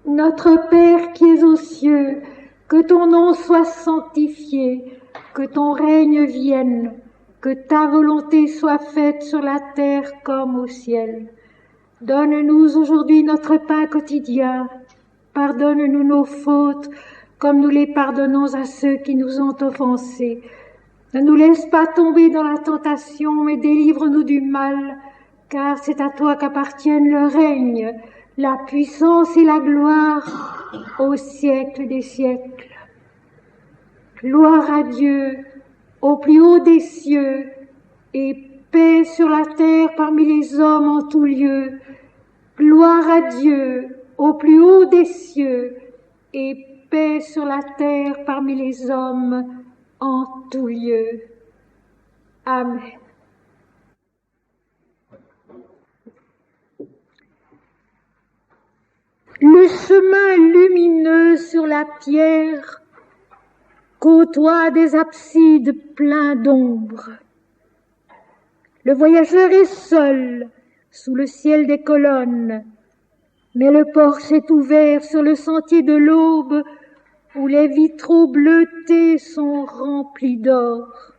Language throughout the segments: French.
Notre Père qui es aux cieux, que ton nom soit sanctifié, que ton règne vienne, que ta volonté soit faite sur la terre comme au ciel. Donne-nous aujourd'hui notre pain quotidien. Pardonne-nous nos fautes, comme nous les pardonnons à ceux qui nous ont offensés. Ne nous laisse pas tomber dans la tentation, mais délivre-nous du mal, car c'est à toi qu'appartiennent le règne, la puissance et la gloire au siècle des siècles. Gloire à Dieu au plus haut des cieux et paix sur la terre parmi les hommes en tout lieu. Gloire à Dieu au plus haut des cieux et paix sur la terre parmi les hommes en tout lieu. Amen. Le chemin lumineux sur la pierre côtoie des absides pleins d'ombre. Le voyageur est seul sous le ciel des colonnes, mais le porche est ouvert sur le sentier de l'aube où les vitraux bleutés sont remplis d'or.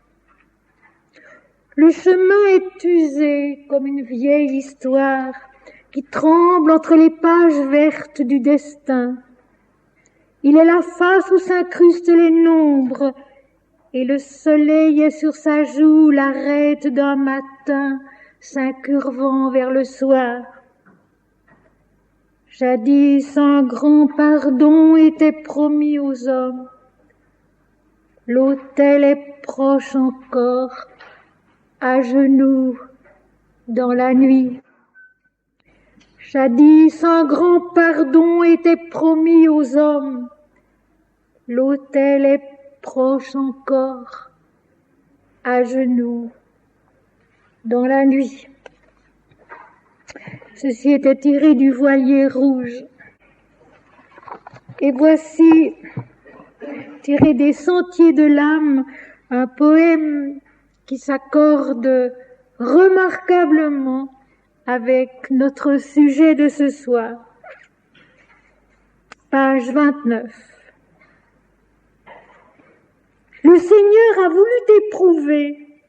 Le chemin est usé comme une vieille histoire qui tremble entre les pages vertes du destin. Il est la face où s'incrustent les nombres, et le soleil est sur sa joue l'arête d'un matin s'incurvant vers le soir. Jadis un grand pardon était promis aux hommes. L'autel est proche encore, à genoux dans la nuit. Jadis un grand pardon était promis aux hommes. L'autel est proche encore, à genoux dans la nuit. Ceci était tiré du Voilier rouge. Et voici, tiré des Sentiers de l'âme, un poème qui s'accorde remarquablement avec notre sujet de ce soir. Page 29. Le Seigneur a voulu t'éprouver.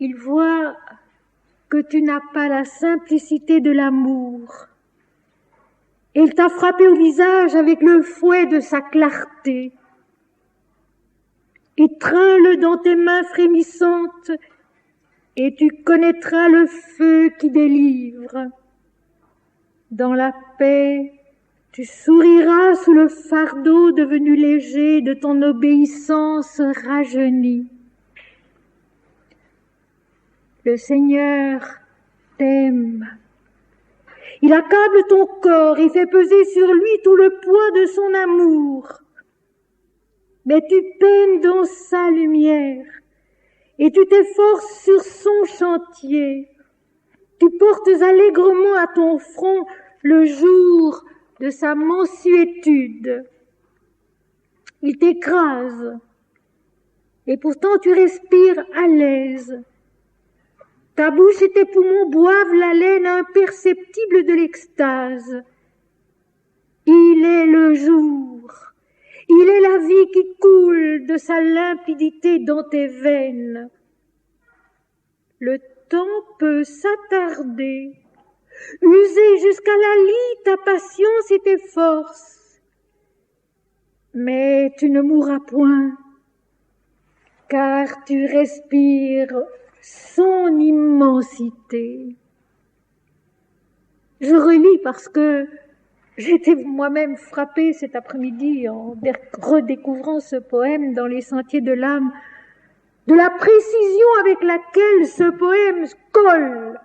Il voit que tu n'as pas la simplicité de l'amour. Et il t'a frappé au visage avec le fouet de sa clarté. Étreins-le dans tes mains frémissantes et tu connaîtras le feu qui délivre. Dans la paix, tu souriras sous le fardeau devenu léger de ton obéissance rajeunie. Le Seigneur t'aime. Il accable ton corps et fait peser sur lui tout le poids de son amour. Mais tu peines dans sa lumière et tu t'efforces sur son chantier. Tu portes allègrement à ton front le jour de sa mansuétude. Il t'écrase et pourtant tu respires à l'aise. Ta bouche et tes poumons boivent l'haleine imperceptible de l'extase. Il est le jour, il est la vie qui coule de sa limpidité dans tes veines. Le temps peut s'attarder, user jusqu'à la lie ta patience et tes forces. Mais tu ne mourras point, car tu respires son immensité. Je relis parce que j'ai été moi-même frappée cet après-midi en redécouvrant ce poème dans les Sentiers de l'âme, de la précision avec laquelle ce poème colle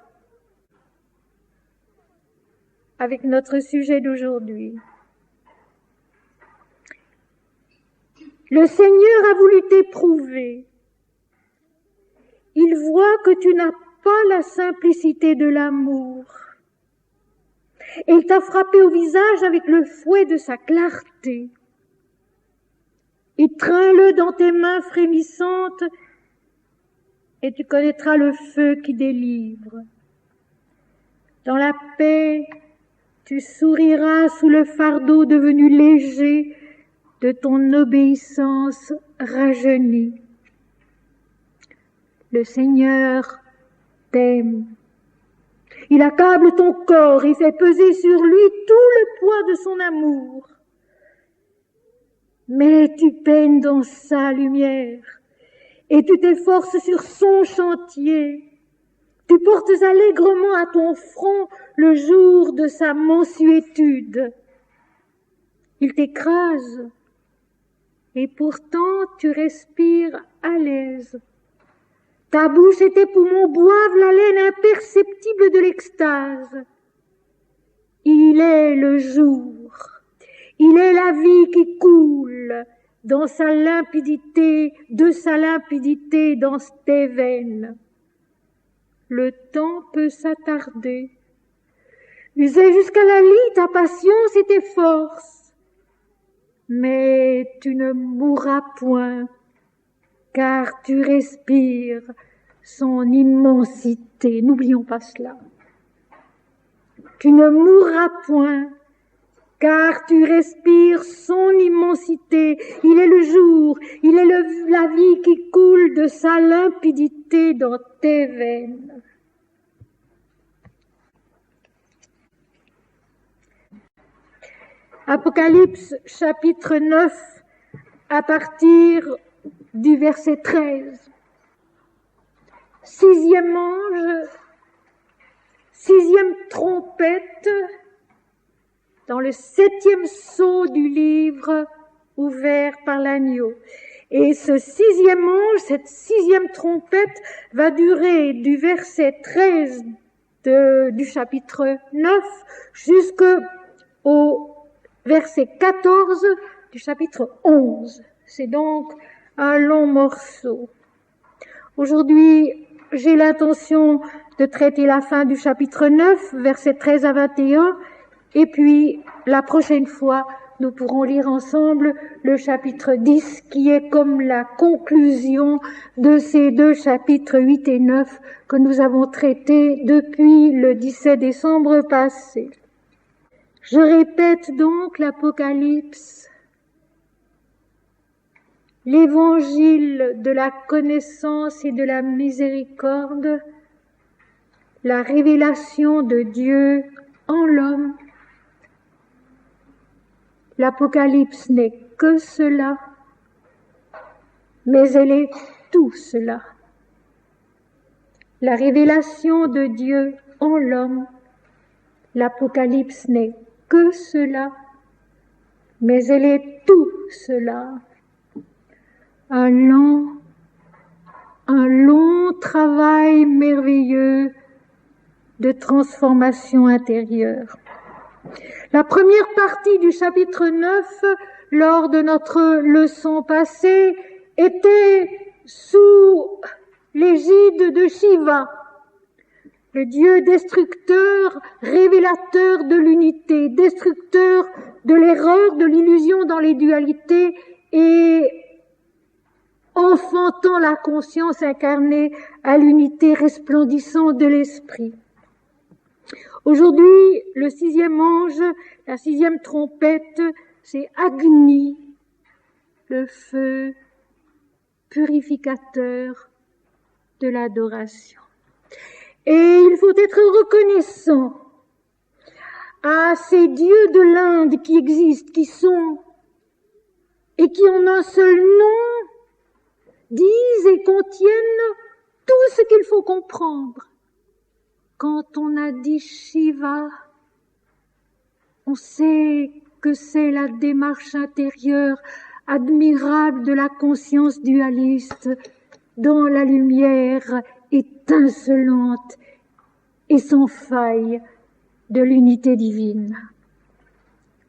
avec notre sujet d'aujourd'hui. Le Seigneur a voulu t'éprouver. Il voit que tu n'as pas la simplicité de l'amour. Et il t'a frappé au visage avec le fouet de sa clarté. Étreins-le dans tes mains frémissantes et tu connaîtras le feu qui délivre. Dans la paix, tu souriras sous le fardeau devenu léger de ton obéissance rajeunie. Le Seigneur t'aime. Il accable ton corps et fait peser sur lui tout le poids de son amour. Mais tu peines dans sa lumière et tu t'efforces sur son chantier. Tu portes allègrement à ton front le jour de sa mansuétude. Il t'écrase et pourtant tu respires à l'aise. Ta bouche et tes poumons boivent l'haleine imperceptible de l'extase. Il est le jour, il est la vie qui coule dans sa limpidité, de sa limpidité dans tes veines. Le temps peut s'attarder, user jusqu'à la lie ta patience et tes forces, mais tu ne mourras point, car tu respires son immensité. N'oublions pas cela. Tu ne mourras point, car tu respires son immensité. Il est le jour, il est la vie qui coule de sa limpidité dans tes veines. Apocalypse chapitre 9 à partir du verset 13. Sixième ange, sixième trompette, dans le septième sceau du livre ouvert par l'agneau. Et ce sixième ange, cette sixième trompette, va durer du verset 13 du chapitre 9 jusqu'au verset 14 du chapitre 11. C'est donc un long morceau. Aujourd'hui, j'ai l'intention de traiter la fin du chapitre 9, versets 13 à 21, et puis la prochaine fois, nous pourrons lire ensemble le chapitre 10, qui est comme la conclusion de ces deux chapitres 8 et 9 que nous avons traités depuis le 17 décembre passé. Je répète donc l'Apocalypse, l'évangile de la connaissance et de la miséricorde, la révélation de Dieu en l'homme. L'Apocalypse n'est que cela, mais elle est tout cela. La révélation de Dieu en l'homme, l'Apocalypse n'est que cela, mais elle est tout cela. Un long travail merveilleux de transformation intérieure. La première partie du chapitre 9, lors de notre leçon passée, était sous l'égide de Shiva, le Dieu destructeur, révélateur de l'unité, destructeur de l'erreur, de l'illusion dans les dualités et enfantant la conscience incarnée à l'unité resplendissante de l'esprit. Aujourd'hui, le sixième ange, la sixième trompette, c'est Agni, le feu purificateur de l'adoration. Et il faut être reconnaissant à ces dieux de l'Inde qui existent, qui sont, et qui en un seul nom disent et contiennent tout ce qu'il faut comprendre. Quand on a dit Shiva, on sait que c'est la démarche intérieure admirable de la conscience dualiste dans la lumière étincelante et sans faille de l'unité divine.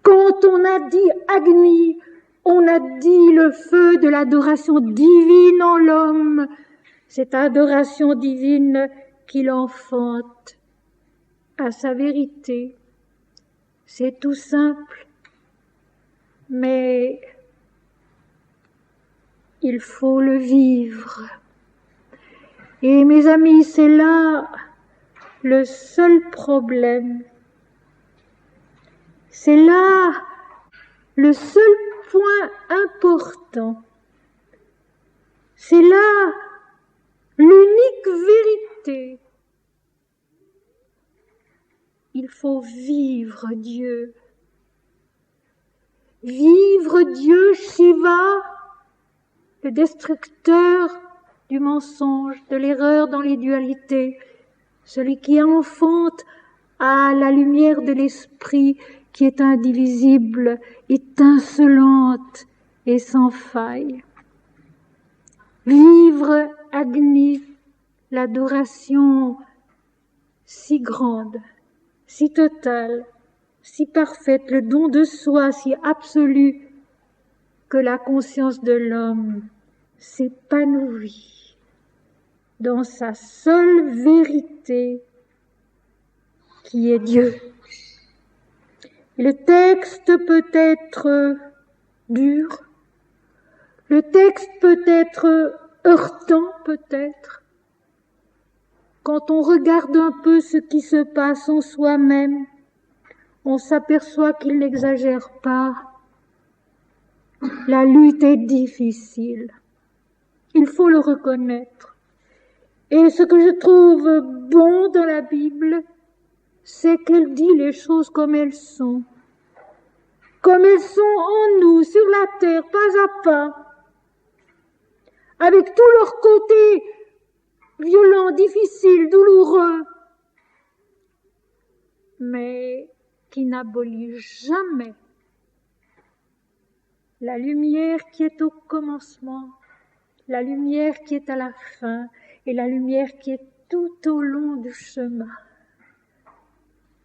Quand on a dit Agni, on a dit le feu de l'adoration divine en l'homme, cette adoration divine qui l'enfante à sa vérité. C'est tout simple, mais il faut le vivre. Et mes amis, c'est là le seul problème C'est là le seul point important. C'est là l'unique vérité. Il faut vivre Dieu. Vivre Dieu, Shiva, le destructeur du mensonge, de l'erreur dans les dualités, celui qui enfante à la lumière de l'esprit qui est indivisible, étincelante et sans faille. Vivre Agni, l'adoration si grande, si totale, si parfaite, le don de soi si absolu que la conscience de l'homme s'épanouit dans sa seule vérité qui est Dieu. Le texte peut être dur, le texte peut être heurtant peut-être, quand on regarde un peu ce qui se passe en soi-même, on s'aperçoit qu'il n'exagère pas. La lutte est difficile. Il faut le reconnaître. Et ce que je trouve bon dans la Bible, c'est qu'elle dit les choses comme elles sont. Comme elles sont en nous, sur la terre, pas à pas. Avec tous leurs côtés violents, difficiles, douloureux. Mais qui n'abolit jamais la lumière qui est au commencement, la lumière qui est à la fin et la lumière qui est tout au long du chemin.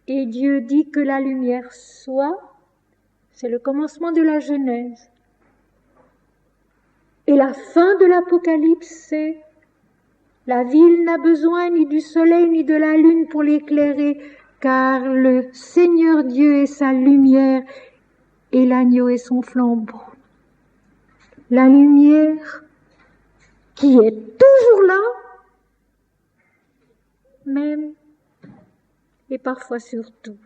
Et Dieu dit que la lumière soit, c'est le commencement de la Genèse. Et la fin de l'Apocalypse, c'est la ville n'a besoin ni du soleil ni de la lune pour l'éclairer, car le Seigneur Dieu est sa lumière et l'agneau est son flambeau. La lumière qui est toujours là, même et parfois surtout,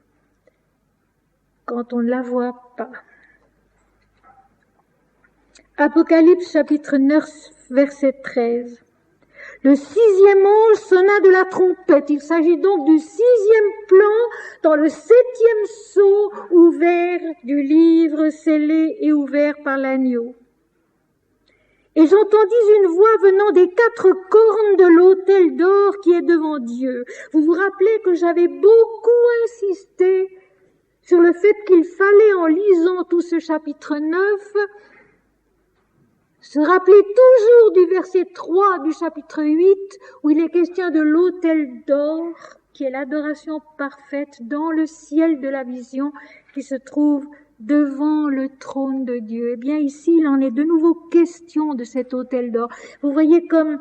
quand on ne la voit pas. Apocalypse chapitre 9, verset 13. Le 6e ange sonna de la trompette. Il s'agit donc du 6e plan dans le 7e sceau ouvert du livre scellé et ouvert par l'agneau. Et j'entendis une voix venant des 4 cornes de l'autel d'or qui est devant Dieu. Vous vous rappelez que j'avais beaucoup insisté sur le fait qu'il fallait, en lisant tout ce chapitre 9, se rappeler toujours du verset 3 du chapitre 8, où il est question de l'autel d'or, qui est l'adoration parfaite dans le ciel de la vision, qui se trouve devant le trône de Dieu. Eh bien, ici, il en est de nouveau question de cet autel d'or. Vous voyez comme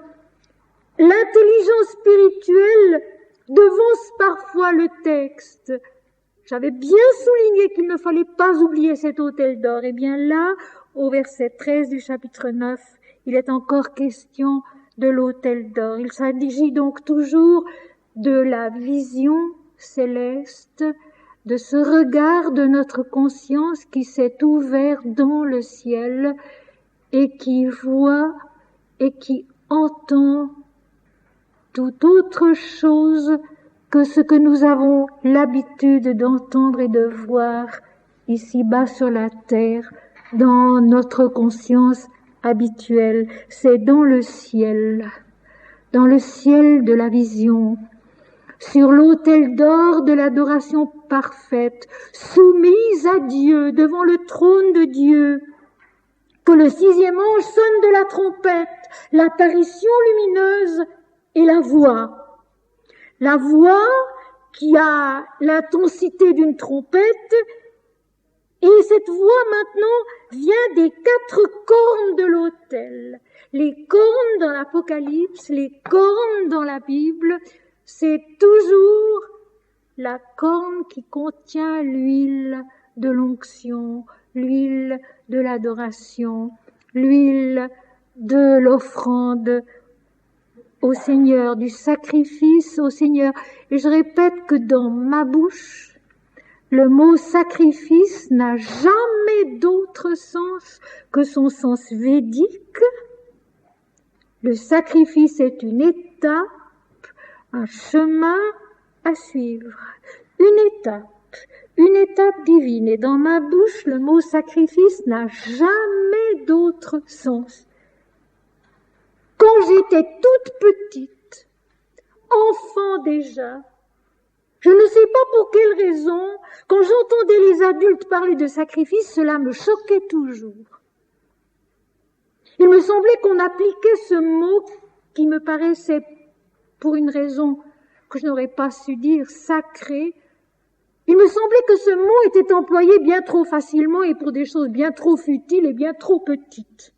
l'intelligence spirituelle devance parfois le texte. J'avais bien souligné qu'il ne fallait pas oublier cet autel d'or. Eh bien, là, au verset 13 du chapitre 9, il est encore question de l'autel d'or. Il s'agit donc toujours de la vision céleste, de ce regard de notre conscience qui s'est ouvert dans le ciel et qui voit et qui entend tout autre chose que ce que nous avons l'habitude d'entendre et de voir ici-bas sur la terre, dans notre conscience habituelle. C'est dans le ciel de la vision, sur l'autel d'or de l'adoration parfaite, soumise à Dieu, devant le trône de Dieu, que le 6e ange sonne de la trompette, l'apparition lumineuse et la voix. La voix qui a l'intensité d'une trompette, et cette voix maintenant vient des 4 cornes de l'autel. Les cornes dans l'Apocalypse, les cornes dans la Bible, c'est toujours la corne qui contient l'huile de l'onction, l'huile de l'adoration, l'huile de l'offrande au Seigneur, du sacrifice au Seigneur. Et je répète que dans ma bouche, Le mot sacrifice n'a jamais d'autre sens que son sens védique. Le sacrifice est une étape, un chemin à suivre, une étape divine. Et dans ma bouche, le mot sacrifice n'a jamais d'autre sens. Quand j'étais toute petite, enfant déjà, je ne sais pas pour quelle raison, quand j'entendais les adultes parler de sacrifice, cela me choquait toujours. Il me semblait qu'on appliquait ce mot qui me paraissait, pour une raison que je n'aurais pas su dire, sacré. Il me semblait que ce mot était employé bien trop facilement et pour des choses bien trop futiles et bien trop petites.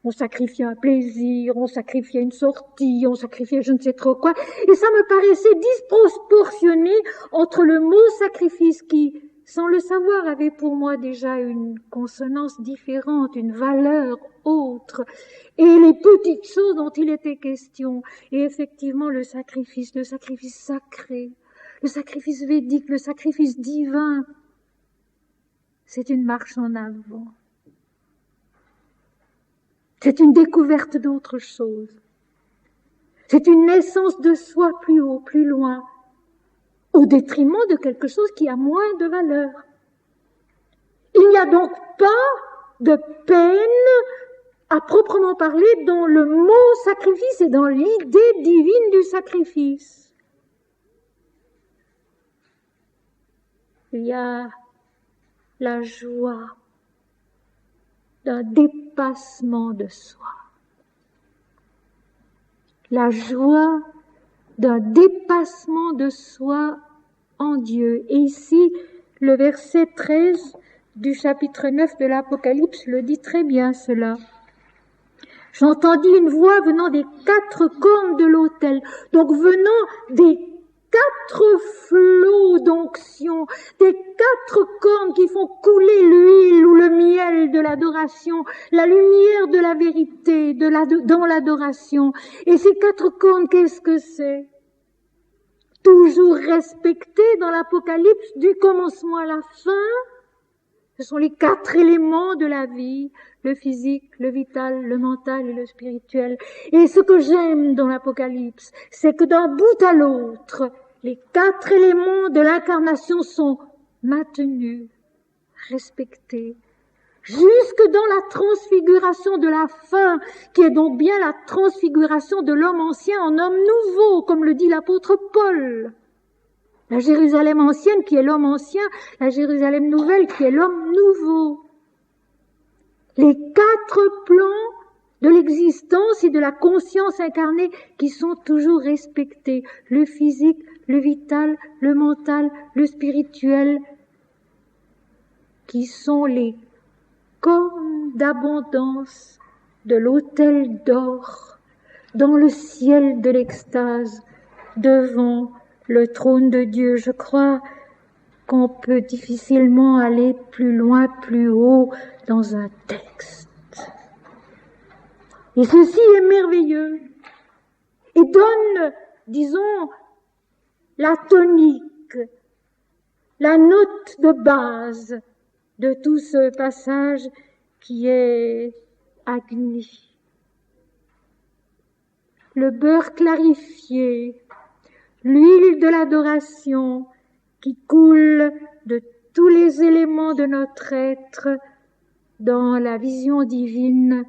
On sacrifiait un plaisir, on sacrifiait une sortie, on sacrifiait je ne sais trop quoi. Et ça me paraissait disproportionné entre le mot sacrifice qui, sans le savoir, avait pour moi déjà une consonance différente, une valeur autre, et les petites choses dont il était question. Et effectivement, le sacrifice sacré, le sacrifice védique, le sacrifice divin, c'est une marche en avant. C'est une découverte d'autre chose. C'est une naissance de soi plus haut, plus loin, au détriment de quelque chose qui a moins de valeur. Il n'y a donc pas de peine à proprement parler dans le mot sacrifice et dans l'idée divine du sacrifice. Il y a la joie d'un dépassement de soi. La joie d'un dépassement de soi en Dieu. Et ici, le verset 13 du chapitre 9 de l'Apocalypse le dit très bien cela. J'entendis une voix venant des 4 cornes de l'autel, donc venant des 4 flots d'onction, des 4 cornes qui font couler l'huile ou le miel de l'adoration, la lumière de la vérité dans l'adoration. Et ces 4 cornes, qu'est-ce que c'est? Toujours respectées dans l'Apocalypse du commencement à la fin. Ce sont les 4 éléments de la vie, le physique, le vital, le mental et le spirituel. Et ce que j'aime dans l'Apocalypse, c'est que d'un bout à l'autre, les 4 éléments de l'incarnation sont maintenus, respectés, jusque dans la transfiguration de la fin, qui est donc bien la transfiguration de l'homme ancien en homme nouveau, comme le dit l'apôtre Paul. La Jérusalem ancienne qui est l'homme ancien, la Jérusalem nouvelle qui est l'homme nouveau. Les 4 plans de l'existence et de la conscience incarnée qui sont toujours respectés. Le physique, le vital, le mental, le spirituel, qui sont les cornes d'abondance de l'autel d'or dans le ciel de l'extase devant le trône de Dieu. Je crois qu'on peut difficilement aller plus loin, plus haut dans un texte. Et ceci est merveilleux et donne, disons, la tonique, la note de base de tout ce passage qui est Agni. Le beurre clarifié, l'huile de l'adoration qui coule de tous les éléments de notre être dans la vision divine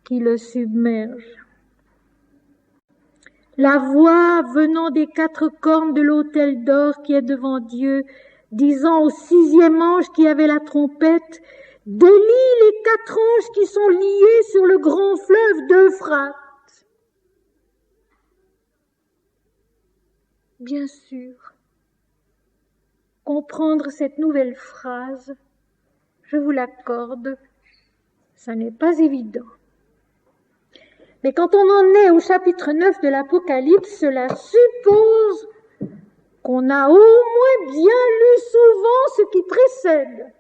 qui le submerge. La voix venant des 4 cornes de l'autel d'or qui est devant Dieu, disant au 6e ange qui avait la trompette, « Délie les 4 anges qui sont liés sur le grand fleuve d'Euphrate. » Bien sûr, comprendre cette nouvelle phrase, je vous l'accorde, ça n'est pas évident. Mais quand on en est au chapitre 9 de l'Apocalypse, cela suppose qu'on a au moins bien lu souvent ce qui précède.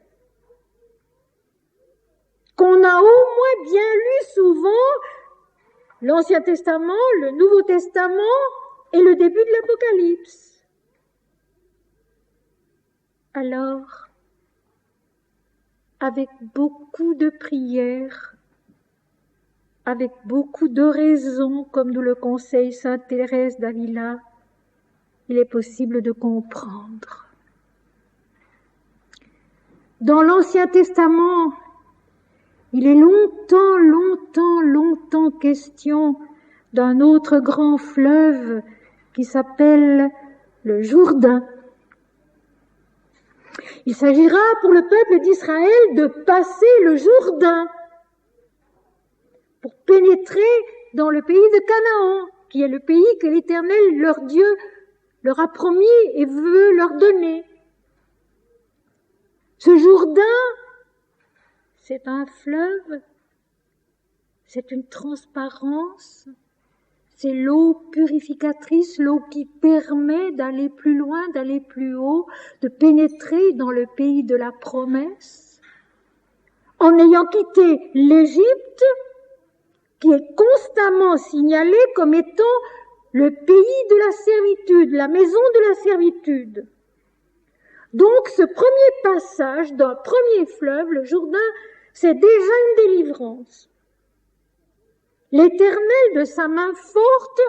Qu'on a au moins bien lu souvent l'Ancien Testament, le Nouveau Testament et le début de l'Apocalypse. Alors, avec beaucoup de prières, avec beaucoup d'oraisons, comme nous le conseille sainte Thérèse d'Avila, il est possible de comprendre. Dans l'Ancien Testament, il est longtemps question d'un autre grand fleuve qui s'appelle le Jourdain. Il s'agira pour le peuple d'Israël de passer le Jourdain pour pénétrer dans le pays de Canaan, qui est le pays que l'Éternel, leur Dieu, leur a promis et veut leur donner. Ce Jourdain, c'est un fleuve, c'est une transparence, c'est l'eau purificatrice, l'eau qui permet d'aller plus loin, d'aller plus haut, de pénétrer dans le pays de la promesse. En ayant quitté l'Égypte, qui est constamment signalé comme étant le pays de la servitude, la maison de la servitude. Donc, ce premier passage d'un premier fleuve, le Jourdain, c'est déjà une délivrance. L'Éternel, de sa main forte,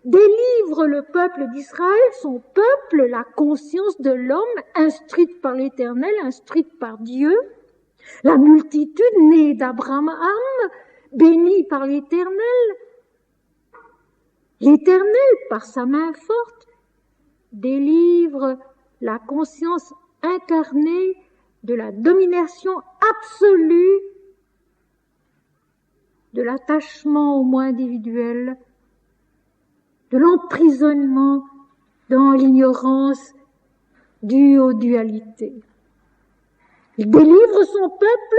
délivre le peuple d'Israël, son peuple, la conscience de l'homme, instruite par l'Éternel, instruite par Dieu, la multitude née d'Abraham, bénie par l'Éternel. L'Éternel, par sa main forte, délivre la conscience incarnée de la domination absolue de l'attachement au moi individuel, de l'emprisonnement dans l'ignorance due aux dualités. Il délivre son peuple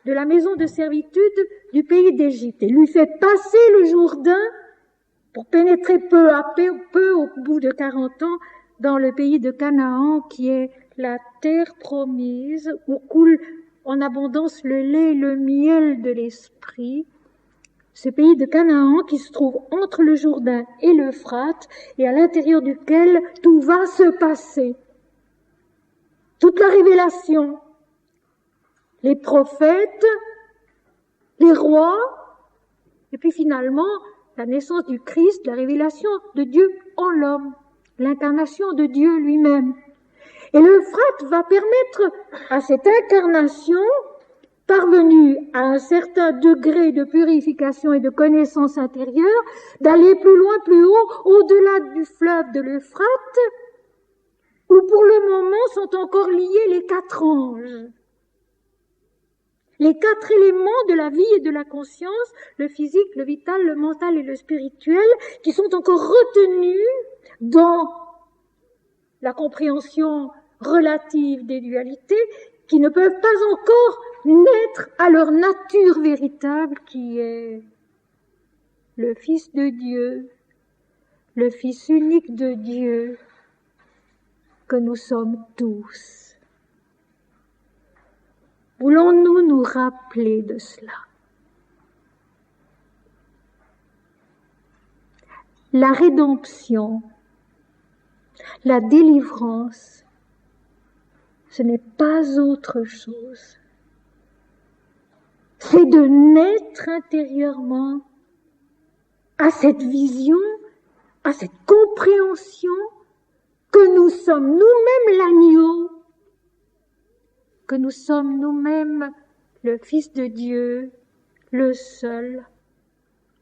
de la maison de servitude du pays d'Égypte et lui fait passer le Jourdain pour pénétrer peu à peu, au bout de 40 ans, dans le pays de Canaan, qui est la terre promise, où coule en abondance le lait et le miel de l'esprit. Ce pays de Canaan qui se trouve entre le Jourdain et l'Euphrate et à l'intérieur duquel tout va se passer. Toute la révélation, les prophètes, les rois, et puis finalement la naissance du Christ, la révélation de Dieu en l'homme, l'incarnation de Dieu lui-même. Et l'Euphrate va permettre à cette incarnation, parvenue à un certain degré de purification et de connaissance intérieure, d'aller plus loin, plus haut, au-delà du fleuve de l'Euphrate, où pour le moment sont encore liés les 4 anges. Les 4 éléments de la vie et de la conscience, le physique, le vital, le mental et le spirituel, qui sont encore retenus dans la compréhension relative des dualités, qui ne peuvent pas encore naître à leur nature véritable, qui est le Fils de Dieu, le Fils unique de Dieu, que nous sommes tous. Voulons-nous nous rappeler de cela? La rédemption, la délivrance, ce n'est pas autre chose. C'est de naître intérieurement à cette vision, à cette compréhension que nous sommes nous-mêmes l'agneau, que nous sommes nous-mêmes le Fils de Dieu, le seul,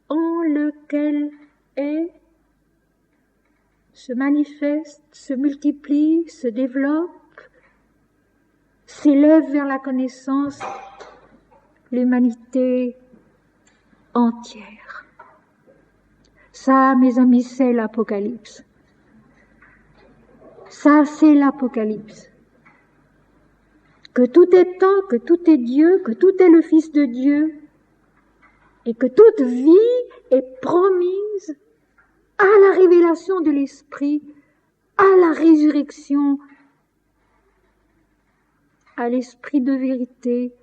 en lequel est, se manifeste, se multiplie, se développe, s'élève vers la connaissance l'humanité entière. Ça, mes amis, c'est l'Apocalypse. Ça, c'est l'Apocalypse. Que tout est temps, que tout est Dieu, que tout est le Fils de Dieu, et que toute vie est promise à la révélation de l'Esprit, à la résurrection, à l'Esprit de vérité,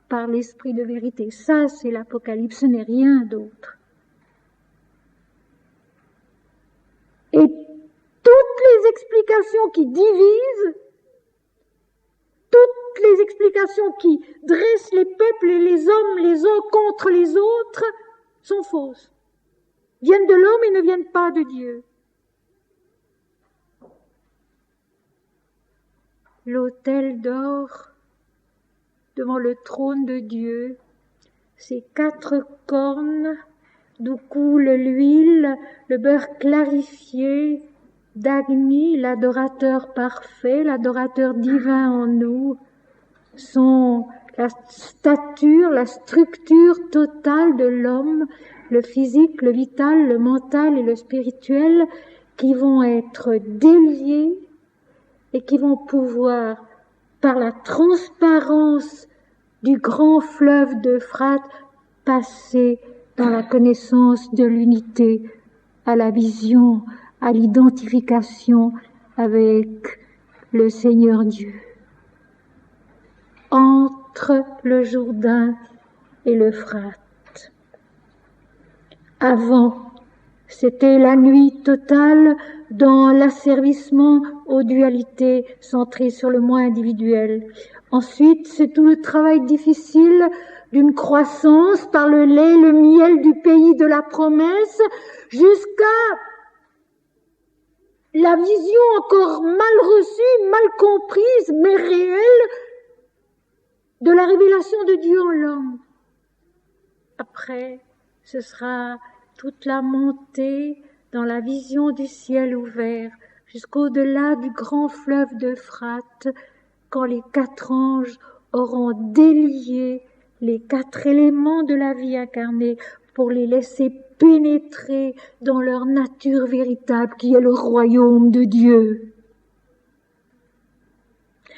par l'Esprit de vérité. Ça, c'est l'Apocalypse, ce n'est rien d'autre. Et toutes les explications qui divisent explications qui dressent les peuples et les hommes les uns contre les autres sont fausses. Viennent de l'homme et ne viennent pas de Dieu. L'autel d'or devant le trône de Dieu, ses 4 cornes d'où coule l'huile, le beurre clarifié d'Agni, l'adorateur parfait, l'adorateur divin en nous, sont la stature, la structure totale de l'homme, le physique, le vital, le mental et le spirituel, qui vont être déliés et qui vont pouvoir, par la transparence du grand fleuve d'Euphrate, passer dans la connaissance de l'unité, à la vision, à l'identification avec le Seigneur Dieu. Entre le Jourdain et l'Euphrate. Avant, c'était la nuit totale dans l'asservissement aux dualités centrées sur le moi individuel. Ensuite, c'est tout le travail difficile d'une croissance par le lait, le miel du pays de la promesse, jusqu'à la vision encore mal reçue, mal comprise, mais réelle, de la révélation de Dieu en l'homme. Après, ce sera toute la montée dans la vision du ciel ouvert, jusqu'au-delà du grand fleuve d'Euphrate, quand les 4 anges auront délié les 4 éléments de la vie incarnée pour les laisser pénétrer dans leur nature véritable qui est le royaume de Dieu.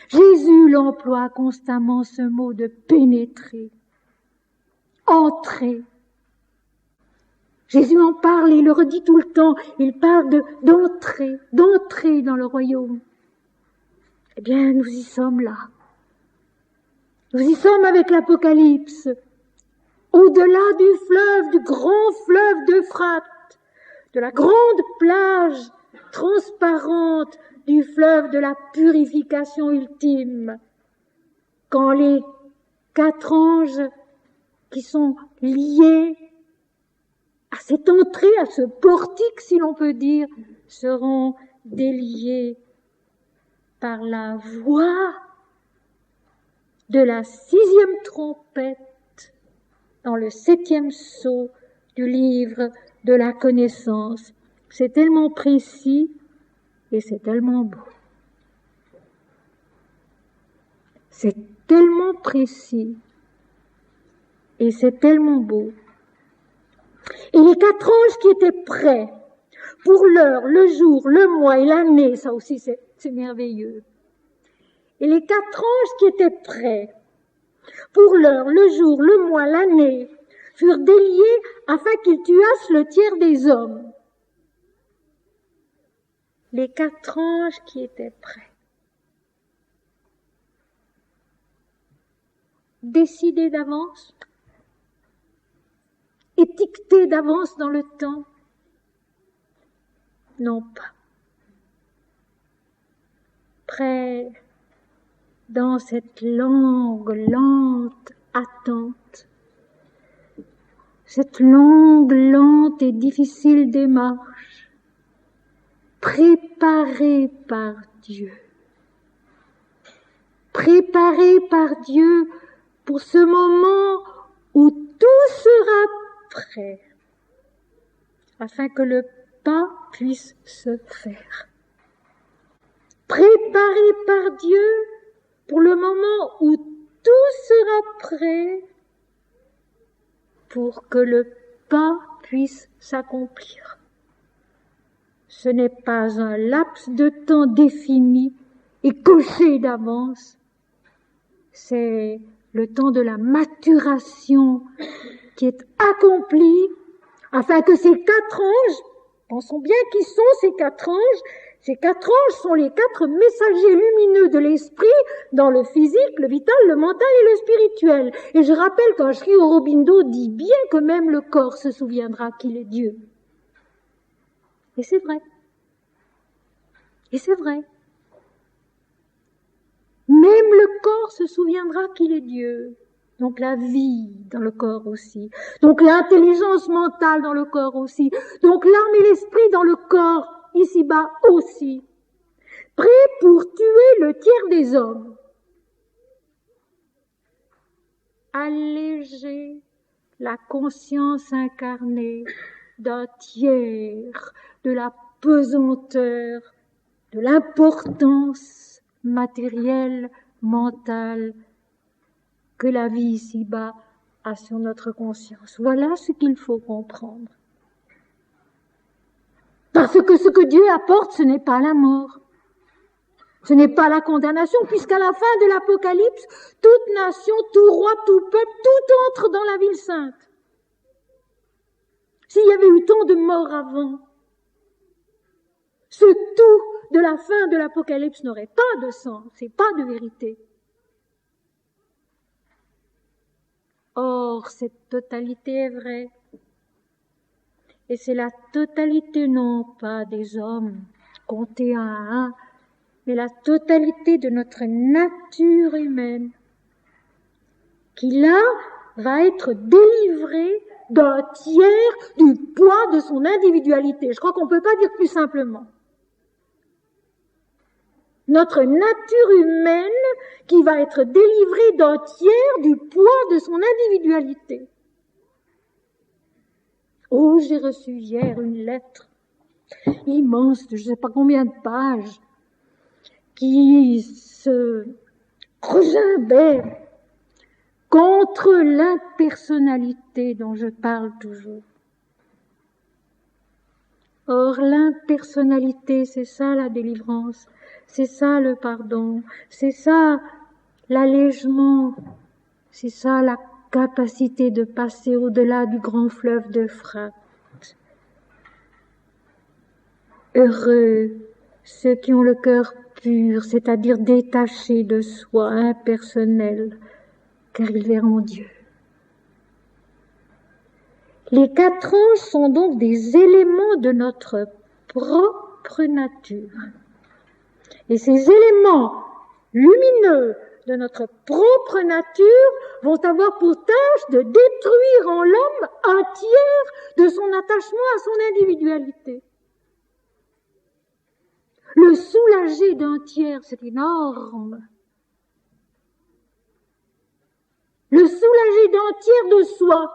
Jésus l'emploie constamment ce mot de pénétrer, entrer. Jésus en parle, il le redit tout le temps, il parle d'entrer dans le royaume. Eh bien, nous y sommes là. Nous y sommes avec l'Apocalypse, au-delà du fleuve, du grand fleuve d'Euphrate, de la grande plage transparente du fleuve de la purification ultime, quand les 4 anges qui sont liés à cette entrée, à ce portique, si l'on peut dire, seront déliés par la voix de la 6e trompette dans le 7e sceau du livre de la connaissance. C'est tellement précis et c'est tellement beau. C'est tellement précis et c'est tellement beau. Et les 4 anges qui étaient prêts pour l'heure, le jour, le mois et l'année, ça aussi c'est merveilleux. Et les 4 anges qui étaient prêts pour l'heure, le jour, le mois, l'année, furent déliés afin qu'ils tuassent le tiers des hommes. Les 4 anges qui étaient prêts. Décidés d'avance, étiquetés d'avance dans le temps? Non pas. Prêts dans cette longue, lente attente, cette longue, lente et difficile démarche, préparée par Dieu. Préparée par Dieu pour ce moment où tout sera prêt, afin que le pas puisse se faire. Préparée par Dieu pour le moment où tout sera prêt pour que le pas puisse s'accomplir. Ce n'est pas un laps de temps défini et coché d'avance, c'est le temps de la maturation qui est accompli afin que ces 4 anges, pensons bien qui sont ces 4 anges, ces 4 anges sont les 4 messagers lumineux de l'esprit dans le physique, le vital, le mental et le spirituel. Et je rappelle qu'un Sri Aurobindo dit bien que même le corps se souviendra qu'il est Dieu. Et c'est vrai. Et c'est vrai. Même le corps se souviendra qu'il est Dieu. Donc la vie dans le corps aussi. Donc l'intelligence mentale dans le corps aussi. Donc l'âme et l'esprit dans le corps, ici-bas aussi. Prêt pour tuer le tiers des hommes. Alléger la conscience incarnée d'un tiers de la pesanteur, de l'importance matérielle, mentale que la vie ici-bas a sur notre conscience. Voilà ce qu'il faut comprendre. Parce que ce que Dieu apporte, ce n'est pas la mort. Ce n'est pas la condamnation, puisqu'à la fin de l'Apocalypse, toute nation, tout roi, tout peuple, tout entre dans la ville sainte. S'il y avait eu tant de morts avant, ce tout de la fin de l'Apocalypse n'aurait pas de sens, c'est pas de vérité. Or, cette totalité est vraie. Et c'est la totalité non pas des hommes comptés un à un, mais la totalité de notre nature humaine qui là va être délivrée d'un tiers du poids de son individualité. Je crois qu'on ne peut pas dire plus simplement. Notre nature humaine qui va être délivrée d'un tiers du poids de son individualité. Oh, j'ai reçu hier une lettre immense de je ne sais pas combien de pages qui se regimbait contre l'impersonnalité dont je parle toujours. Or, l'impersonnalité, c'est ça la délivrance, c'est ça le pardon, c'est ça l'allègement, c'est ça la capacité de passer au-delà du grand fleuve d'Euphrate. Heureux ceux qui ont le cœur pur, c'est-à-dire détaché de soi, impersonnel, car ils verront Dieu. Les 4 anges sont donc des éléments de notre propre nature. Et ces éléments lumineux de notre propre nature vont avoir pour tâche de détruire en l'homme un tiers de son attachement à son individualité. Le soulager d'un tiers, c'est énorme. Le soulager d'un tiers de soi,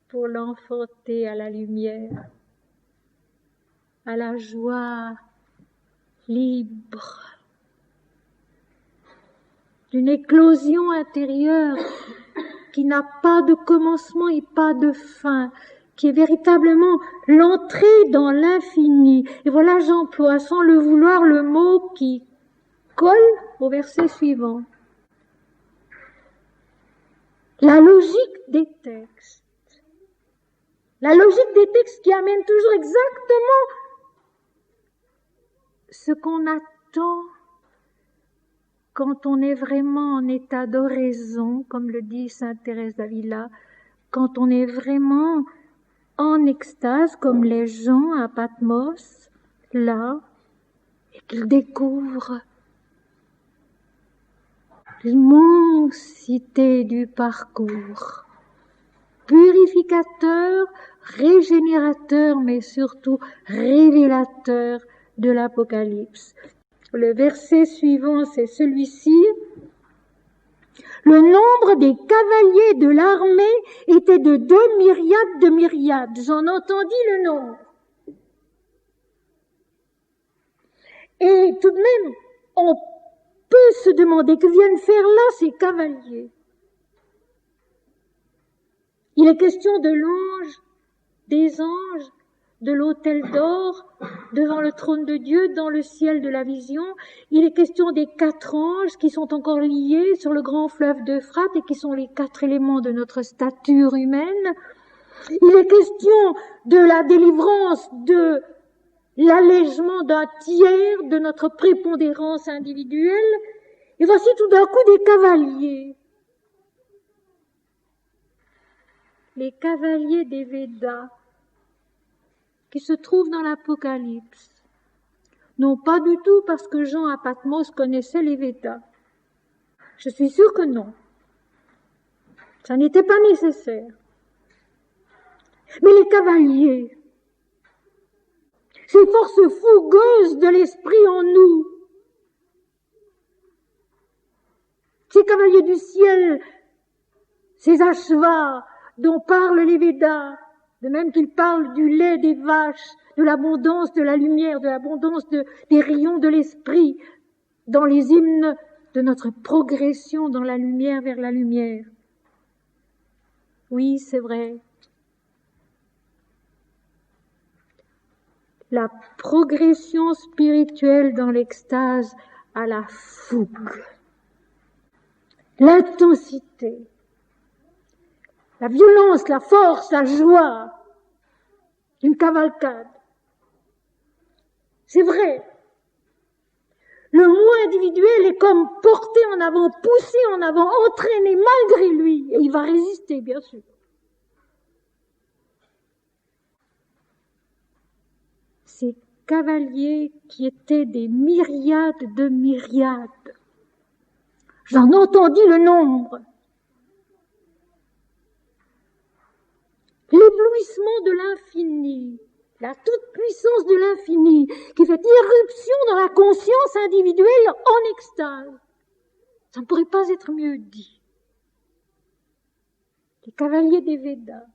pour l'enfanter à la lumière, à la joie libre d'une éclosion intérieure qui n'a pas de commencement et pas de fin, qui est véritablement l'entrée dans l'infini. Et voilà, j'emploie sans le vouloir le mot qui colle au verset suivant. La logique des textes. La logique des textes qui amène toujours exactement ce qu'on attend quand on est vraiment en état d'oraison, comme le dit sainte Thérèse d'Avila, quand on est vraiment en extase, comme les gens à Patmos, là, et qu'ils découvrent l'immensité du parcours, purificateur, régénérateur, mais surtout révélateur de l'Apocalypse. Le verset suivant, c'est celui-ci. Le nombre des cavaliers de l'armée était de 2 myriades de myriades. J'en entendis le nombre. Et tout de même, on peut se demander que viennent faire là ces cavaliers. Il est question de l'ange, des anges, de l'autel d'or, devant le trône de Dieu, dans le ciel de la vision. Il est question des 4 anges qui sont encore liés sur le grand fleuve d'Euphrate et qui sont les 4 éléments de notre stature humaine. Il est question de la délivrance, de l'allègement d'un tiers de notre prépondérance individuelle. Et voici tout d'un coup des cavaliers. Les cavaliers des Védas. qui se trouve dans l'Apocalypse. Non, pas du tout parce que Jean à Patmos connaissait les Védas. Je suis sûre que non. Ça n'était pas nécessaire. Mais les cavaliers, ces forces fougueuses de l'esprit en nous, ces cavaliers du ciel, ces ashvas dont parlent les Védas, de même qu'ils parlent du lait des vaches, de l'abondance de la lumière, de l'abondance des rayons de l'esprit, dans les hymnes de notre progression dans la lumière vers la lumière. Oui, c'est vrai. La progression spirituelle dans l'extase à la fougue, l'intensité, la violence, la force, la joie d'une cavalcade. C'est vrai. Le moi individuel est comme porté en avant, poussé en avant, entraîné malgré lui. Et il va résister, bien sûr. Ces cavaliers qui étaient des myriades de myriades. J'en entendis le nombre. L'éblouissement de l'infini, la toute-puissance de l'infini, qui fait irruption dans la conscience individuelle en extase. Ça ne pourrait pas être mieux dit. Les cavaliers des Védas,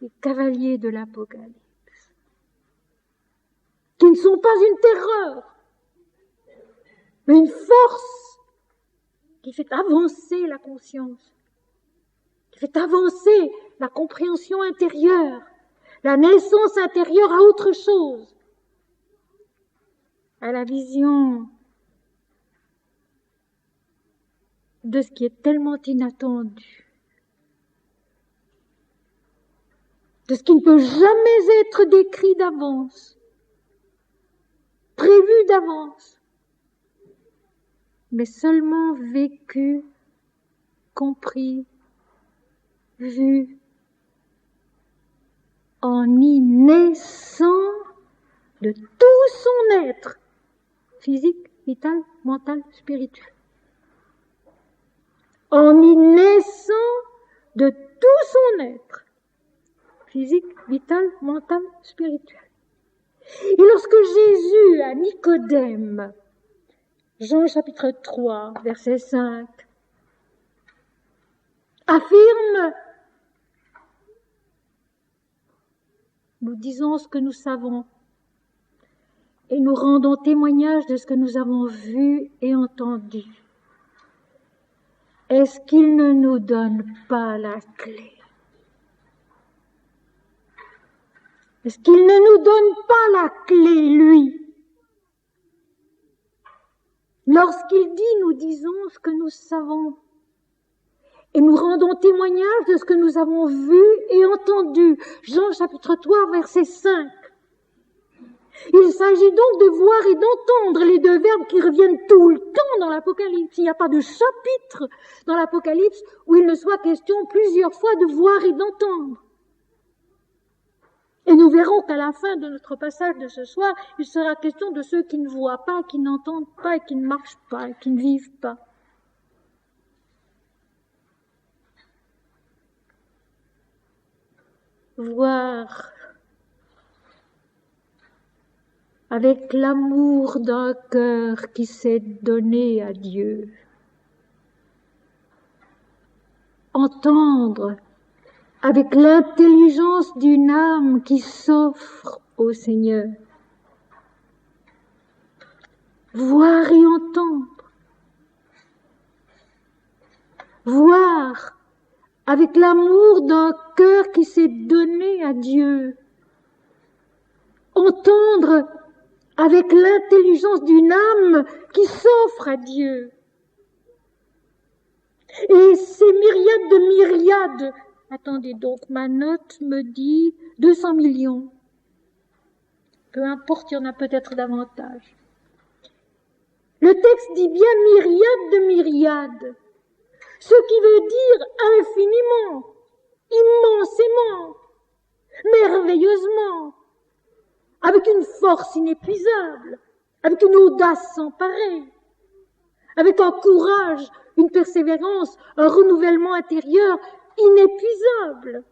les cavaliers de l'Apocalypse, qui ne sont pas une terreur, mais une force qui fait avancer la conscience, qui fait avancer la compréhension intérieure, la naissance intérieure à autre chose, à la vision de ce qui est tellement inattendu, de ce qui ne peut jamais être décrit d'avance, prévu d'avance, mais seulement vécu, compris, vu, en y naissant de tout son être, physique, vital, mental, spirituel. En y naissant de tout son être, physique, vital, mental, spirituel. Et lorsque Jésus à Nicodème, Jean chapitre 3, verset 5, affirme: nous disons ce que nous savons et nous rendons témoignage de ce que nous avons vu et entendu. Est-ce qu'il ne nous donne pas la clé? Est-ce qu'il ne nous donne pas la clé, lui? Lorsqu'il dit, nous disons ce que nous savons et nous rendons témoignage de ce que nous avons vu et entendu. Jean chapitre 3, verset 5. Il s'agit donc de voir et d'entendre les deux verbes qui reviennent tout le temps dans l'Apocalypse. Il n'y a pas de chapitre dans l'Apocalypse où il ne soit question plusieurs fois de voir et d'entendre. Et nous verrons qu'à la fin de notre passage de ce soir, il sera question de ceux qui ne voient pas, qui n'entendent pas, et qui ne marchent pas, et qui ne vivent pas. Voir avec l'amour d'un cœur qui s'est donné à Dieu. Entendre avec l'intelligence d'une âme qui s'offre au Seigneur. Voir et entendre. Voir avec l'amour d'un cœur qui s'est donné à Dieu. Entendre avec l'intelligence d'une âme qui s'offre à Dieu. Et ces myriades de myriades, attendez donc, ma note me dit 200 millions. Peu importe, il y en a peut-être davantage. Le texte dit bien myriades de myriades, ce qui veut dire infiniment, immensément. merveilleusement, avec une force inépuisable, avec une audace sans pareille, avec un courage, une persévérance, un renouvellement intérieur inépuisable.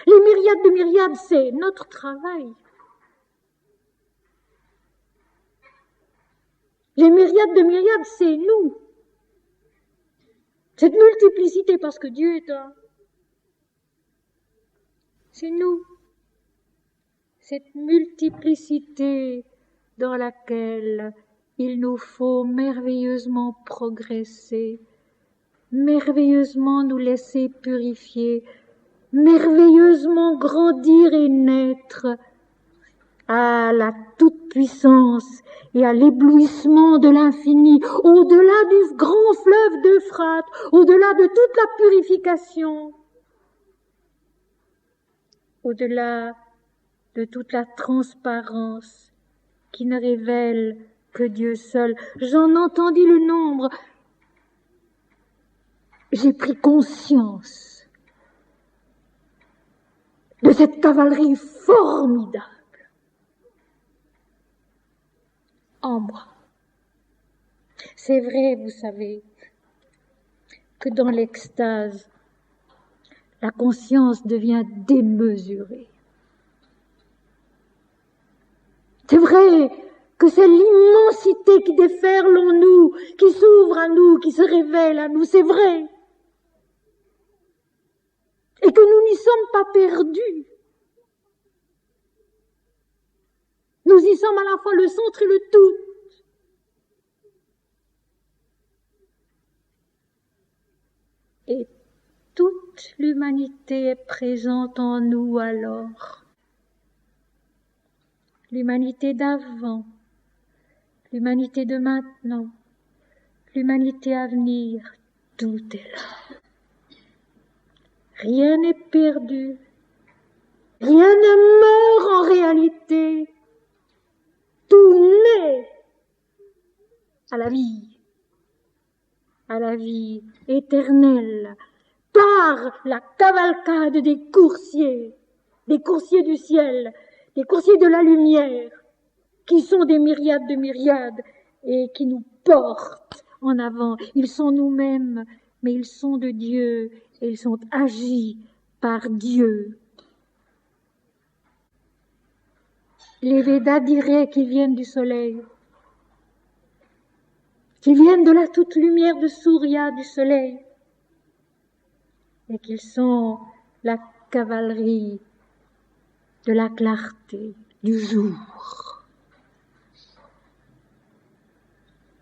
Les myriades de myriades, c'est notre travail. Les myriades de myriades, c'est nous. Cette multiplicité, parce que Dieu est un, c'est nous. Cette multiplicité dans laquelle il nous faut merveilleusement progresser, merveilleusement nous laisser purifier, merveilleusement grandir et naître à la toute-puissance et à l'éblouissement de l'infini, au-delà du grand fleuve d'Euphrate, au-delà de toute la purification, au-delà de toute la transparence qui ne révèle que Dieu seul. J'en entendis le nombre. J'ai pris conscience de cette cavalerie formidable en moi. C'est vrai, vous savez, que dans l'extase, la conscience devient démesurée. C'est vrai que c'est l'immensité qui déferle en nous, qui s'ouvre à nous, qui se révèle à nous, c'est vrai. Et que nous n'y sommes pas perdus. Nous y sommes à la fois le centre et le tout. Et toute l'humanité est présente en nous alors. L'humanité d'avant, l'humanité de maintenant, l'humanité à venir, tout est là. Rien n'est perdu, rien ne meurt en réalité, tout naît à la vie éternelle, par la cavalcade des coursiers du ciel, des coursiers de la lumière, qui sont des myriades de myriades et qui nous portent en avant. Ils sont nous-mêmes, mais ils sont de Dieu et ils sont agis par Dieu. Les Védas diraient qu'ils viennent du soleil, qu'ils viennent de la toute lumière de Surya, du soleil, et qu'ils sont la cavalerie de la clarté du jour.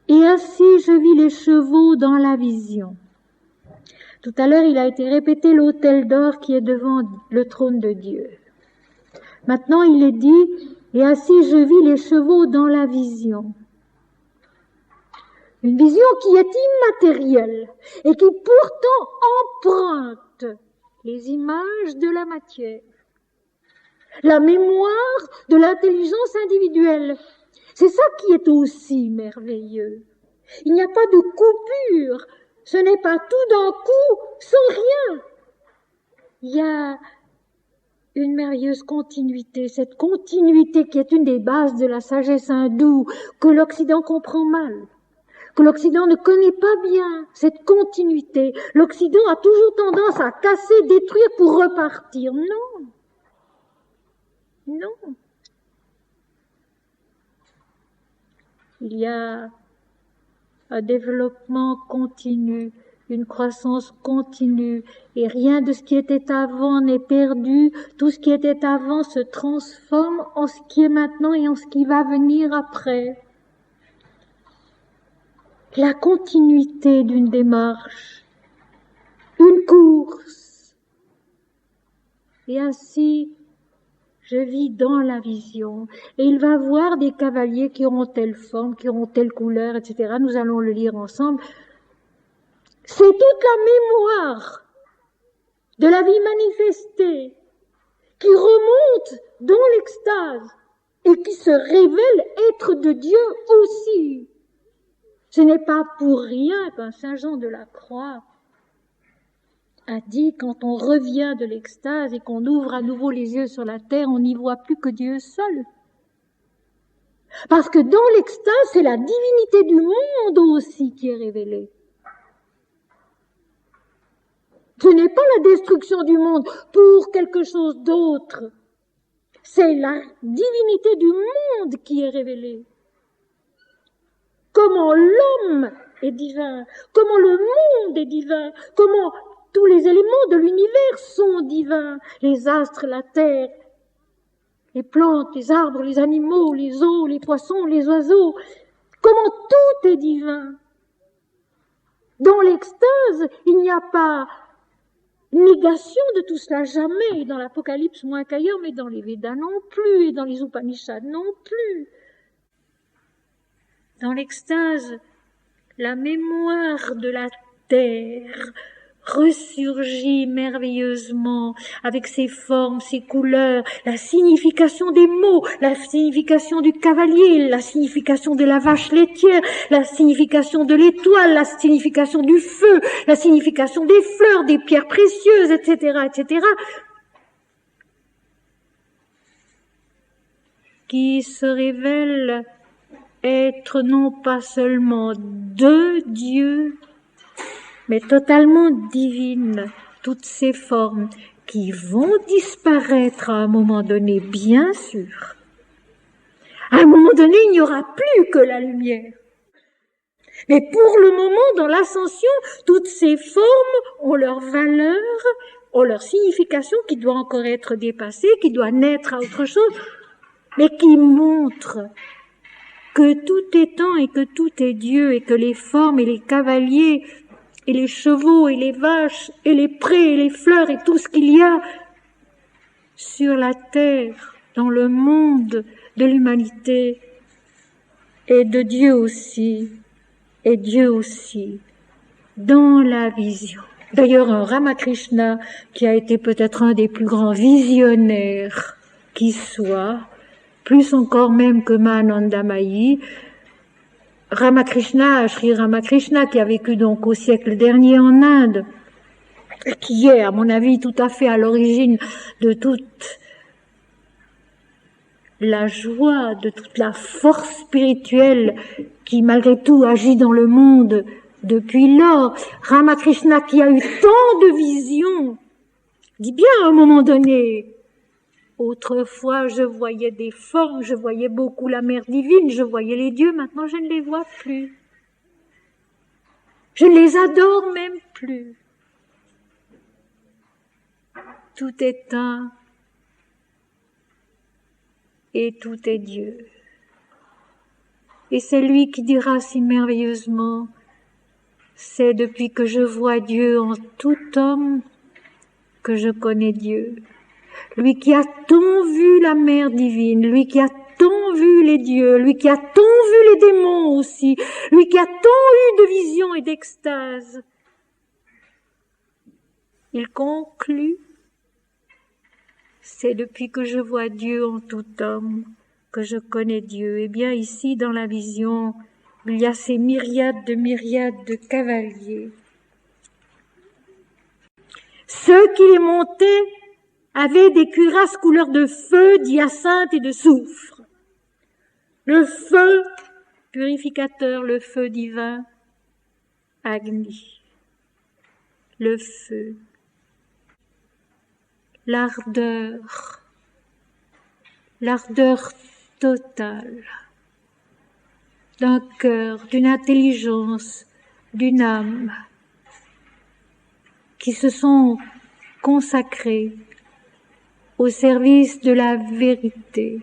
Et ainsi je vis les chevaux dans la vision. Tout à l'heure, il a été répété l'autel d'or qui est devant le trône de Dieu. Maintenant, il est dit, et ainsi je vis les chevaux dans la vision. Une vision qui est immatérielle et qui pourtant emprunte les images de la matière, la mémoire de l'intelligence individuelle. C'est ça qui est aussi merveilleux. Il n'y a pas de coupure, ce n'est pas tout d'un coup, sans rien. Il y a une merveilleuse continuité, cette continuité qui est une des bases de la sagesse hindoue, que l'Occident comprend mal, que l'Occident ne connaît pas bien, cette continuité. L'Occident a toujours tendance à casser, détruire pour repartir. Non. Non. Il y a un développement continu, une croissance continue, et rien de ce qui était avant n'est perdu. Tout ce qui était avant se transforme en ce qui est maintenant et en ce qui va venir après. La continuité d'une démarche, une course. Et ainsi, je vis dans la vision. Et il va voir des cavaliers qui auront telle forme, qui auront telle couleur, etc. Nous allons le lire ensemble. C'est toute la mémoire de la vie manifestée qui remonte dans l'extase et qui se révèle être de Dieu aussi. Ce n'est pas pour rien qu'un Saint Jean de la Croix a dit, quand on revient de l'extase et qu'on ouvre à nouveau les yeux sur la terre, on n'y voit plus que Dieu seul. Parce que dans l'extase, c'est la divinité du monde aussi qui est révélée. Ce n'est pas la destruction du monde pour quelque chose d'autre. C'est la divinité du monde qui est révélée. Comment l'homme est divin, comment le monde est divin, comment tous les éléments de l'univers sont divins, les astres, la terre, les plantes, les arbres, les animaux, les eaux, les poissons, les oiseaux, comment tout est divin. Dans l'extase, il n'y a pas négation de tout cela, jamais, dans l'Apocalypse moins qu'ailleurs, mais dans les Védas non plus, et dans les Upanishads non plus. Dans l'extase, la mémoire de la terre ressurgit merveilleusement avec ses formes, ses couleurs, la signification des mots, la signification du cavalier, la signification de la vache laitière, la signification de l'étoile, la signification du feu, la signification des fleurs, des pierres précieuses, etc., etc., qui se révèlent être non pas seulement de Dieu, mais totalement divines, toutes ces formes qui vont disparaître à un moment donné, bien sûr. À un moment donné, il n'y aura plus que la lumière. Mais pour le moment, dans l'ascension, toutes ces formes ont leur valeur, ont leur signification qui doit encore être dépassée, qui doit naître à autre chose, mais qui montrent que tout est temps et que tout est Dieu, et que les formes et les cavaliers et les chevaux et les vaches et les prés et les fleurs et tout ce qu'il y a sur la terre, dans le monde de l'humanité, et de Dieu aussi, et Dieu aussi, dans la vision. D'ailleurs, un Ramakrishna, qui a été peut-être un des plus grands visionnaires qui soit, plus encore même que Mahananda Mahi, Sri Ramakrishna, qui a vécu donc au siècle dernier en Inde, et qui est, à mon avis, tout à fait à l'origine de toute la joie, de toute la force spirituelle qui, malgré tout, agit dans le monde depuis lors. Ramakrishna, qui a eu tant de visions, dit bien à un moment donné, autrefois, je voyais des formes, je voyais beaucoup la mère divine, je voyais les dieux, maintenant je ne les vois plus. Je ne les adore même plus. Tout est un et tout est Dieu. Et c'est lui qui dira si merveilleusement, c'est depuis que je vois Dieu en tout homme que je connais Dieu. Lui qui a tant vu la mère divine, lui qui a tant vu les dieux, lui qui a tant vu les démons aussi, lui qui a tant eu de visions et d'extase. Il conclut, c'est depuis que je vois Dieu en tout homme que je connais Dieu. Eh bien ici, dans la vision, il y a ces myriades de cavaliers. Ceux qui les montaient avaient des cuirasses couleur de feu, d'hyacinthe et de soufre. Le feu purificateur, le feu divin, Agni. Le feu. L'ardeur totale d'un cœur, d'une intelligence, d'une âme qui se sont consacrés au service de la vérité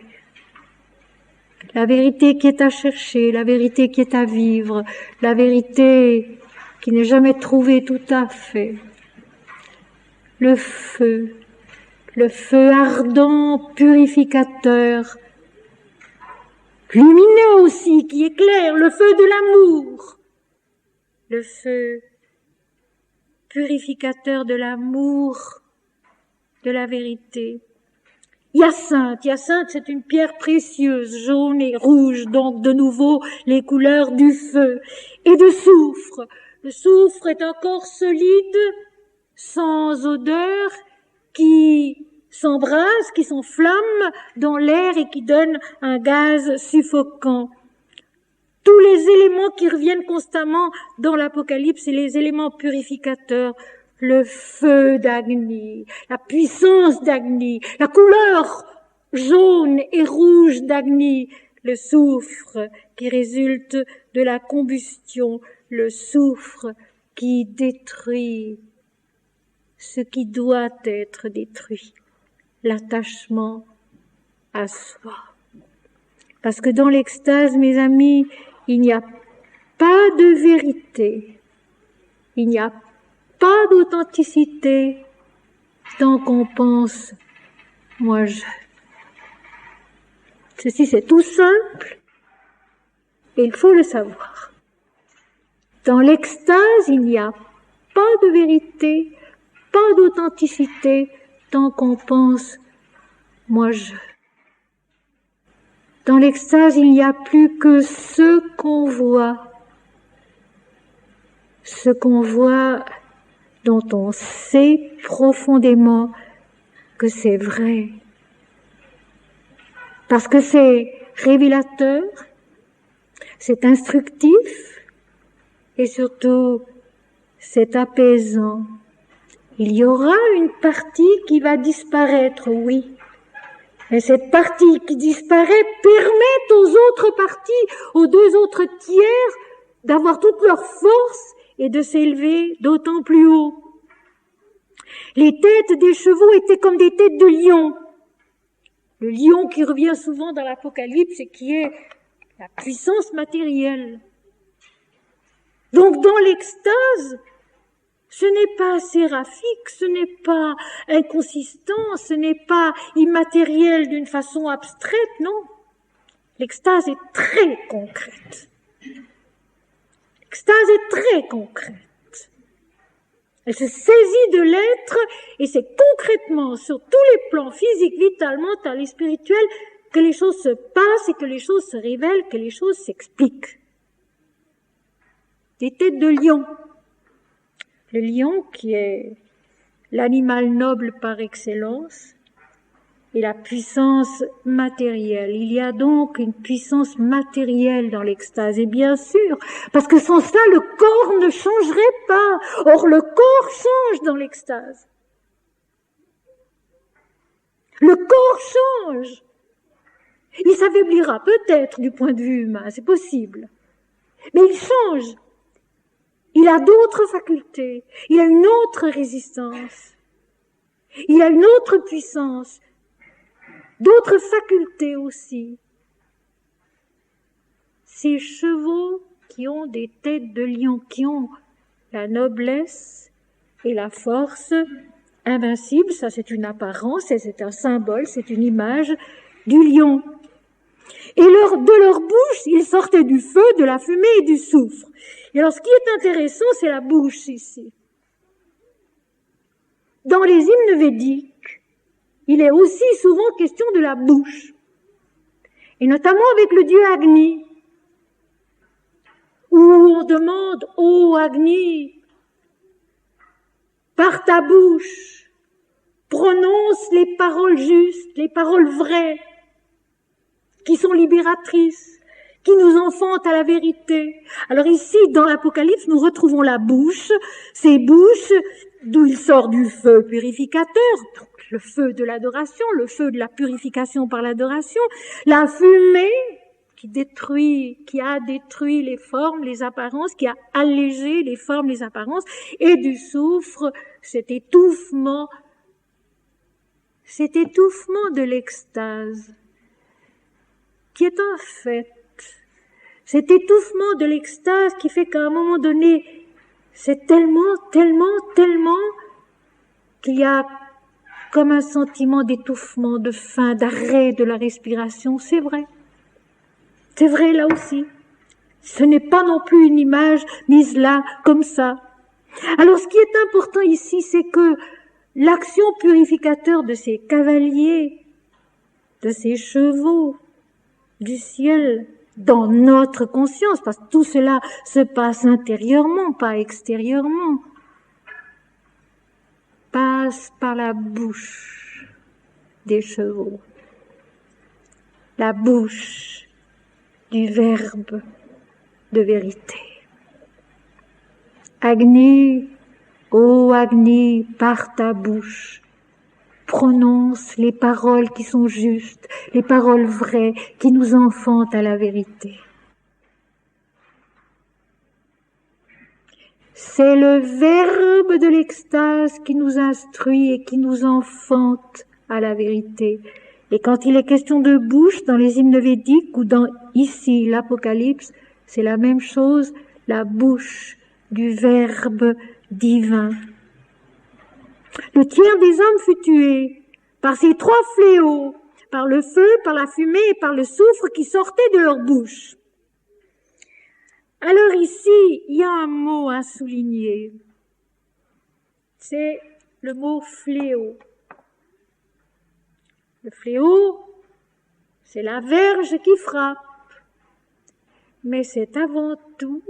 qui est à chercher, la vérité qui est à vivre, la vérité qui n'est jamais trouvée tout à fait. Le feu ardent, purificateur, lumineux aussi, qui éclaire, le feu de l'amour, le feu purificateur de l'amour, de la vérité. Hyacinthe, c'est une pierre précieuse, jaune et rouge, donc de nouveau les couleurs du feu, et de soufre. Le soufre est encore solide, sans odeur, qui s'embrase, qui s'enflamme dans l'air et qui donne un gaz suffocant. Tous les éléments qui reviennent constamment dans l'Apocalypse, c'est les éléments purificateurs. Le feu d'Agni, la puissance d'Agni, la couleur jaune et rouge d'Agni, le soufre qui résulte de la combustion, le soufre qui détruit ce qui doit être détruit, l'attachement à soi. Parce que dans l'extase, mes amis, il n'y a pas de vérité, il n'y a pas d'authenticité tant qu'on pense « moi je ». Ceci, c'est tout simple et il faut le savoir. Dans l'extase, il n'y a pas de vérité, pas d'authenticité tant qu'on pense « moi je ». Dans l'extase, il n'y a plus que ce qu'on voit dont on sait profondément que c'est vrai. Parce que c'est révélateur, c'est instructif et surtout c'est apaisant. Il y aura une partie qui va disparaître, oui. Et cette partie qui disparaît permet aux autres parties, aux deux autres tiers, d'avoir toute leur force et de s'élever d'autant plus haut. Les têtes des chevaux étaient comme des têtes de lion. Le lion qui revient souvent dans l'Apocalypse et qui est la puissance matérielle. Donc dans l'extase, ce n'est pas séraphique, ce n'est pas inconsistant, ce n'est pas immatériel d'une façon abstraite, non. L'extase est très concrète. L'extase est très concrète. Elle se saisit de l'être et c'est concrètement sur tous les plans physiques, vital, mental et spirituel que les choses se passent et que les choses se révèlent, que les choses s'expliquent. Des têtes de lion. Le lion qui est l'animal noble par excellence et la puissance matérielle. Il y a donc une puissance matérielle dans l'extase, et bien sûr, parce que sans cela, le corps ne changerait pas. Or, le corps change dans l'extase. Le corps change. Il s'affaiblira peut-être du point de vue humain, c'est possible. Mais il change. Il a d'autres facultés. Il a une autre résistance. Il a une autre puissance. D'autres facultés aussi. Ces chevaux qui ont des têtes de lion, qui ont la noblesse et la force invincible, ça c'est une apparence, c'est un symbole, c'est une image du lion. Et de leur bouche, il sortait du feu, de la fumée et du soufre. Et alors ce qui est intéressant, c'est la bouche ici. Dans les hymnes védiques, il est aussi souvent question de la bouche, et notamment avec le dieu Agni, où on demande « Ô Agni, par ta bouche, prononce les paroles justes, les paroles vraies, qui sont libératrices, qui nous enfantent à la vérité. » Alors ici, dans l'Apocalypse, nous retrouvons la bouche, ces bouches d'où il sort du feu purificateur, donc le feu de l'adoration, le feu de la purification par l'adoration, la fumée qui a détruit les formes, les apparences, qui a allégé les formes, les apparences, et du soufre, cet étouffement de l'extase, qui est un fait. Cet étouffement de l'extase qui fait qu'à un moment donné, c'est tellement qu'il y a comme un sentiment d'étouffement, de faim, d'arrêt de la respiration. C'est vrai. C'est vrai là aussi. Ce n'est pas non plus une image mise là comme ça. Alors ce qui est important ici, c'est que l'action purificateur de ces cavaliers, de ces chevaux du ciel, dans notre conscience, parce que tout cela se passe intérieurement, pas extérieurement. passe par la bouche des chevaux, la bouche du Verbe de vérité. Agni, ô Agni, par ta bouche, prononce les paroles qui sont justes, les paroles vraies, qui nous enfantent à la vérité. C'est le Verbe de l'extase qui nous instruit et qui nous enfante à la vérité. Et quand il est question de bouche dans les hymnes védiques ou dans ici l'Apocalypse, c'est la même chose, la bouche du Verbe divin. Le tiers des hommes fut tué par ces trois fléaux, par le feu, par la fumée et par le soufre qui sortait de leur bouche. Alors ici, il y a un mot à souligner. C'est le mot fléau. Le fléau, c'est la verge qui frappe. Mais c'est avant tout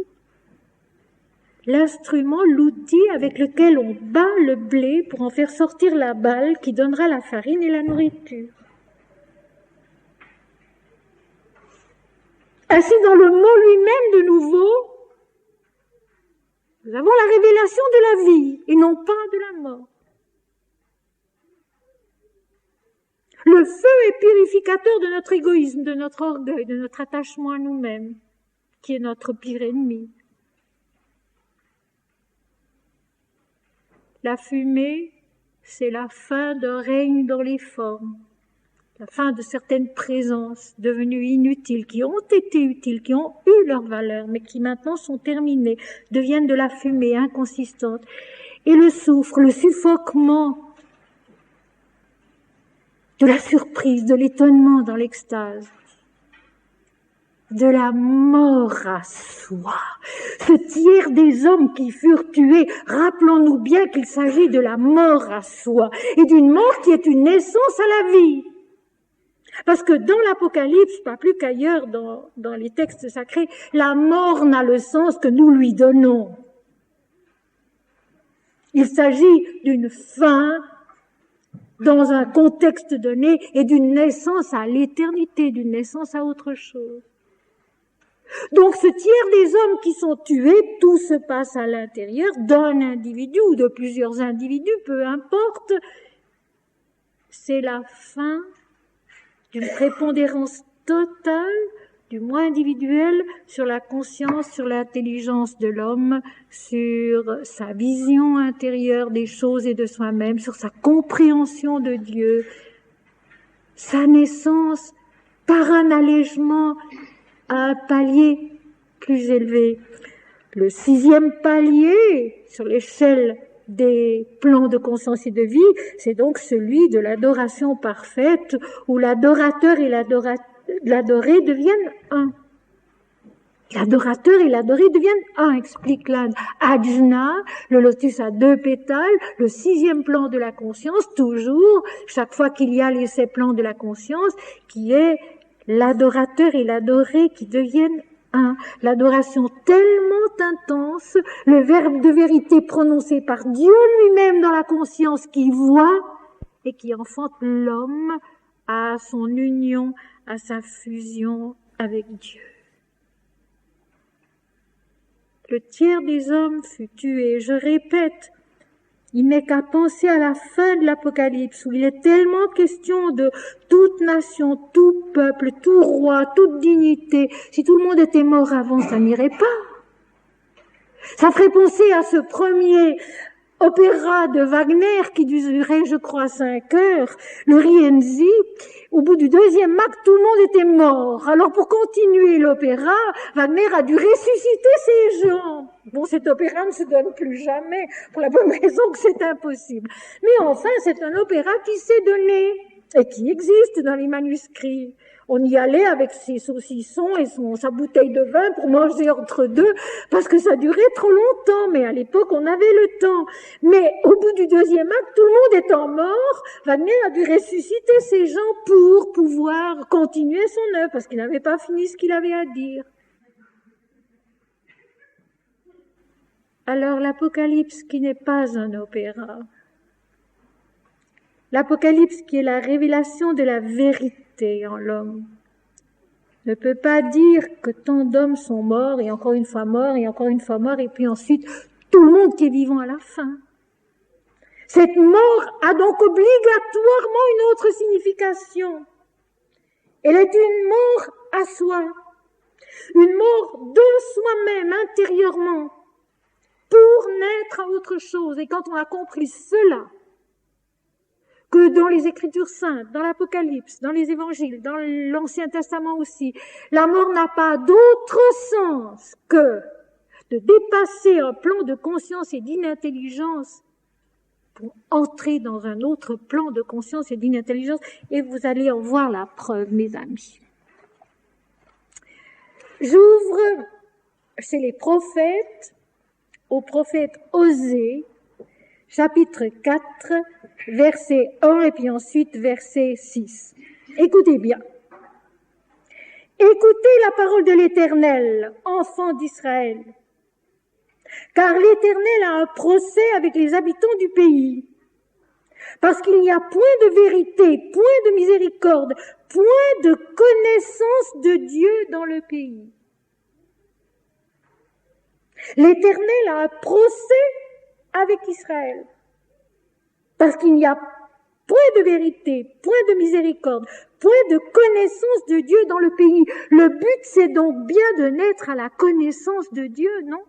l'instrument, l'outil avec lequel on bat le blé pour en faire sortir la balle qui donnera la farine et la nourriture. Ainsi, dans le mot lui-même, de nouveau, nous avons la révélation de la vie et non pas de la mort. Le feu est purificateur de notre égoïsme, de notre orgueil, de notre attachement à nous-mêmes, qui est notre pire ennemi. La fumée, c'est la fin d'un règne dans les formes, la fin de certaines présences devenues inutiles, qui ont été utiles, qui ont eu leur valeur, mais qui maintenant sont terminées, deviennent de la fumée inconsistante. Et le soufre, le suffoquement, de la surprise, de l'étonnement dans l'extase, de la mort à soi. Ce tiers des hommes qui furent tués, rappelons-nous bien qu'il s'agit de la mort à soi et d'une mort qui est une naissance à la vie. Parce que dans l'Apocalypse, pas plus qu'ailleurs dans les textes sacrés, la mort n'a le sens que nous lui donnons. Il s'agit d'une fin dans un contexte donné et d'une naissance à l'éternité, d'une naissance à autre chose. Donc ce tiers des hommes qui sont tués, tout se passe à l'intérieur d'un individu ou de plusieurs individus, peu importe. C'est la fin d'une prépondérance totale du moi individuel sur la conscience, sur l'intelligence de l'homme, sur sa vision intérieure des choses et de soi-même, sur sa compréhension de Dieu, sa naissance par un allègement à un palier plus élevé. Le 6e palier sur l'échelle des plans de conscience et de vie, c'est donc celui de l'adoration parfaite où l'adorateur et l'adoré deviennent un. L'adorateur et l'adoré deviennent un, explique l'Inde. Ajna, le lotus a 2 pétales, le 6e plan de la conscience, toujours, chaque fois qu'il y a ces plans de la conscience, qui est l'adorateur et l'adoré qui deviennent un. L'adoration tellement intense, le verbe de vérité prononcé par Dieu lui-même dans la conscience qui voit et qui enfante l'homme à son union, à sa fusion avec Dieu. Le tiers des hommes fut tué. Je répète, il n'est qu'à penser à la fin de l'Apocalypse où il est tellement question de toute nation, tout peuple, tout roi, toute dignité. Si tout le monde était mort avant, ça n'irait pas. Ça ferait penser à ce premier opéra de Wagner qui durait, je crois, 5 heures, le Rienzi. Au bout du 2e acte, tout le monde était mort. Alors pour continuer l'opéra, Wagner a dû ressusciter ces gens. Bon, cet opéra ne se donne plus jamais, pour la bonne raison que c'est impossible. Mais enfin, c'est un opéra qui s'est donné et qui existe dans les manuscrits. On y allait avec ses saucissons et sa bouteille de vin pour manger entre deux, parce que ça durait trop longtemps, mais à l'époque, on avait le temps. Mais au bout du 2e acte, tout le monde étant mort, Wagner a dû ressusciter ces gens pour pouvoir continuer son œuvre, parce qu'il n'avait pas fini ce qu'il avait à dire. Alors l'Apocalypse, qui n'est pas un opéra, l'Apocalypse qui est la révélation de la vérité en l'homme, ne peut pas dire que tant d'hommes sont morts, et encore une fois morts, et encore une fois morts, et puis ensuite tout le monde qui est vivant à la fin. Cette mort a donc obligatoirement une autre signification. Elle est une mort à soi, une mort de soi-même intérieurement, pour naître à autre chose. Et quand on a compris cela, que dans les Écritures saintes, dans l'Apocalypse, dans les Évangiles, dans l'Ancien Testament aussi, la mort n'a pas d'autre sens que de dépasser un plan de conscience et d'inintelligence pour entrer dans un autre plan de conscience et d'inintelligence, et vous allez en voir la preuve, mes amis. J'ouvre chez les prophètes, au prophète Osée, chapitre 4, verset 1 et puis ensuite verset 6. Écoutez bien. Écoutez la parole de l'Éternel, enfants d'Israël. Car l'Éternel a un procès avec les habitants du pays. Parce qu'il n'y a point de vérité, point de miséricorde, point de connaissance de Dieu dans le pays. L'Éternel a un procès avec Israël. Parce qu'il n'y a point de vérité, point de miséricorde, point de connaissance de Dieu dans le pays. Le but, c'est donc bien de naître à la connaissance de Dieu, non?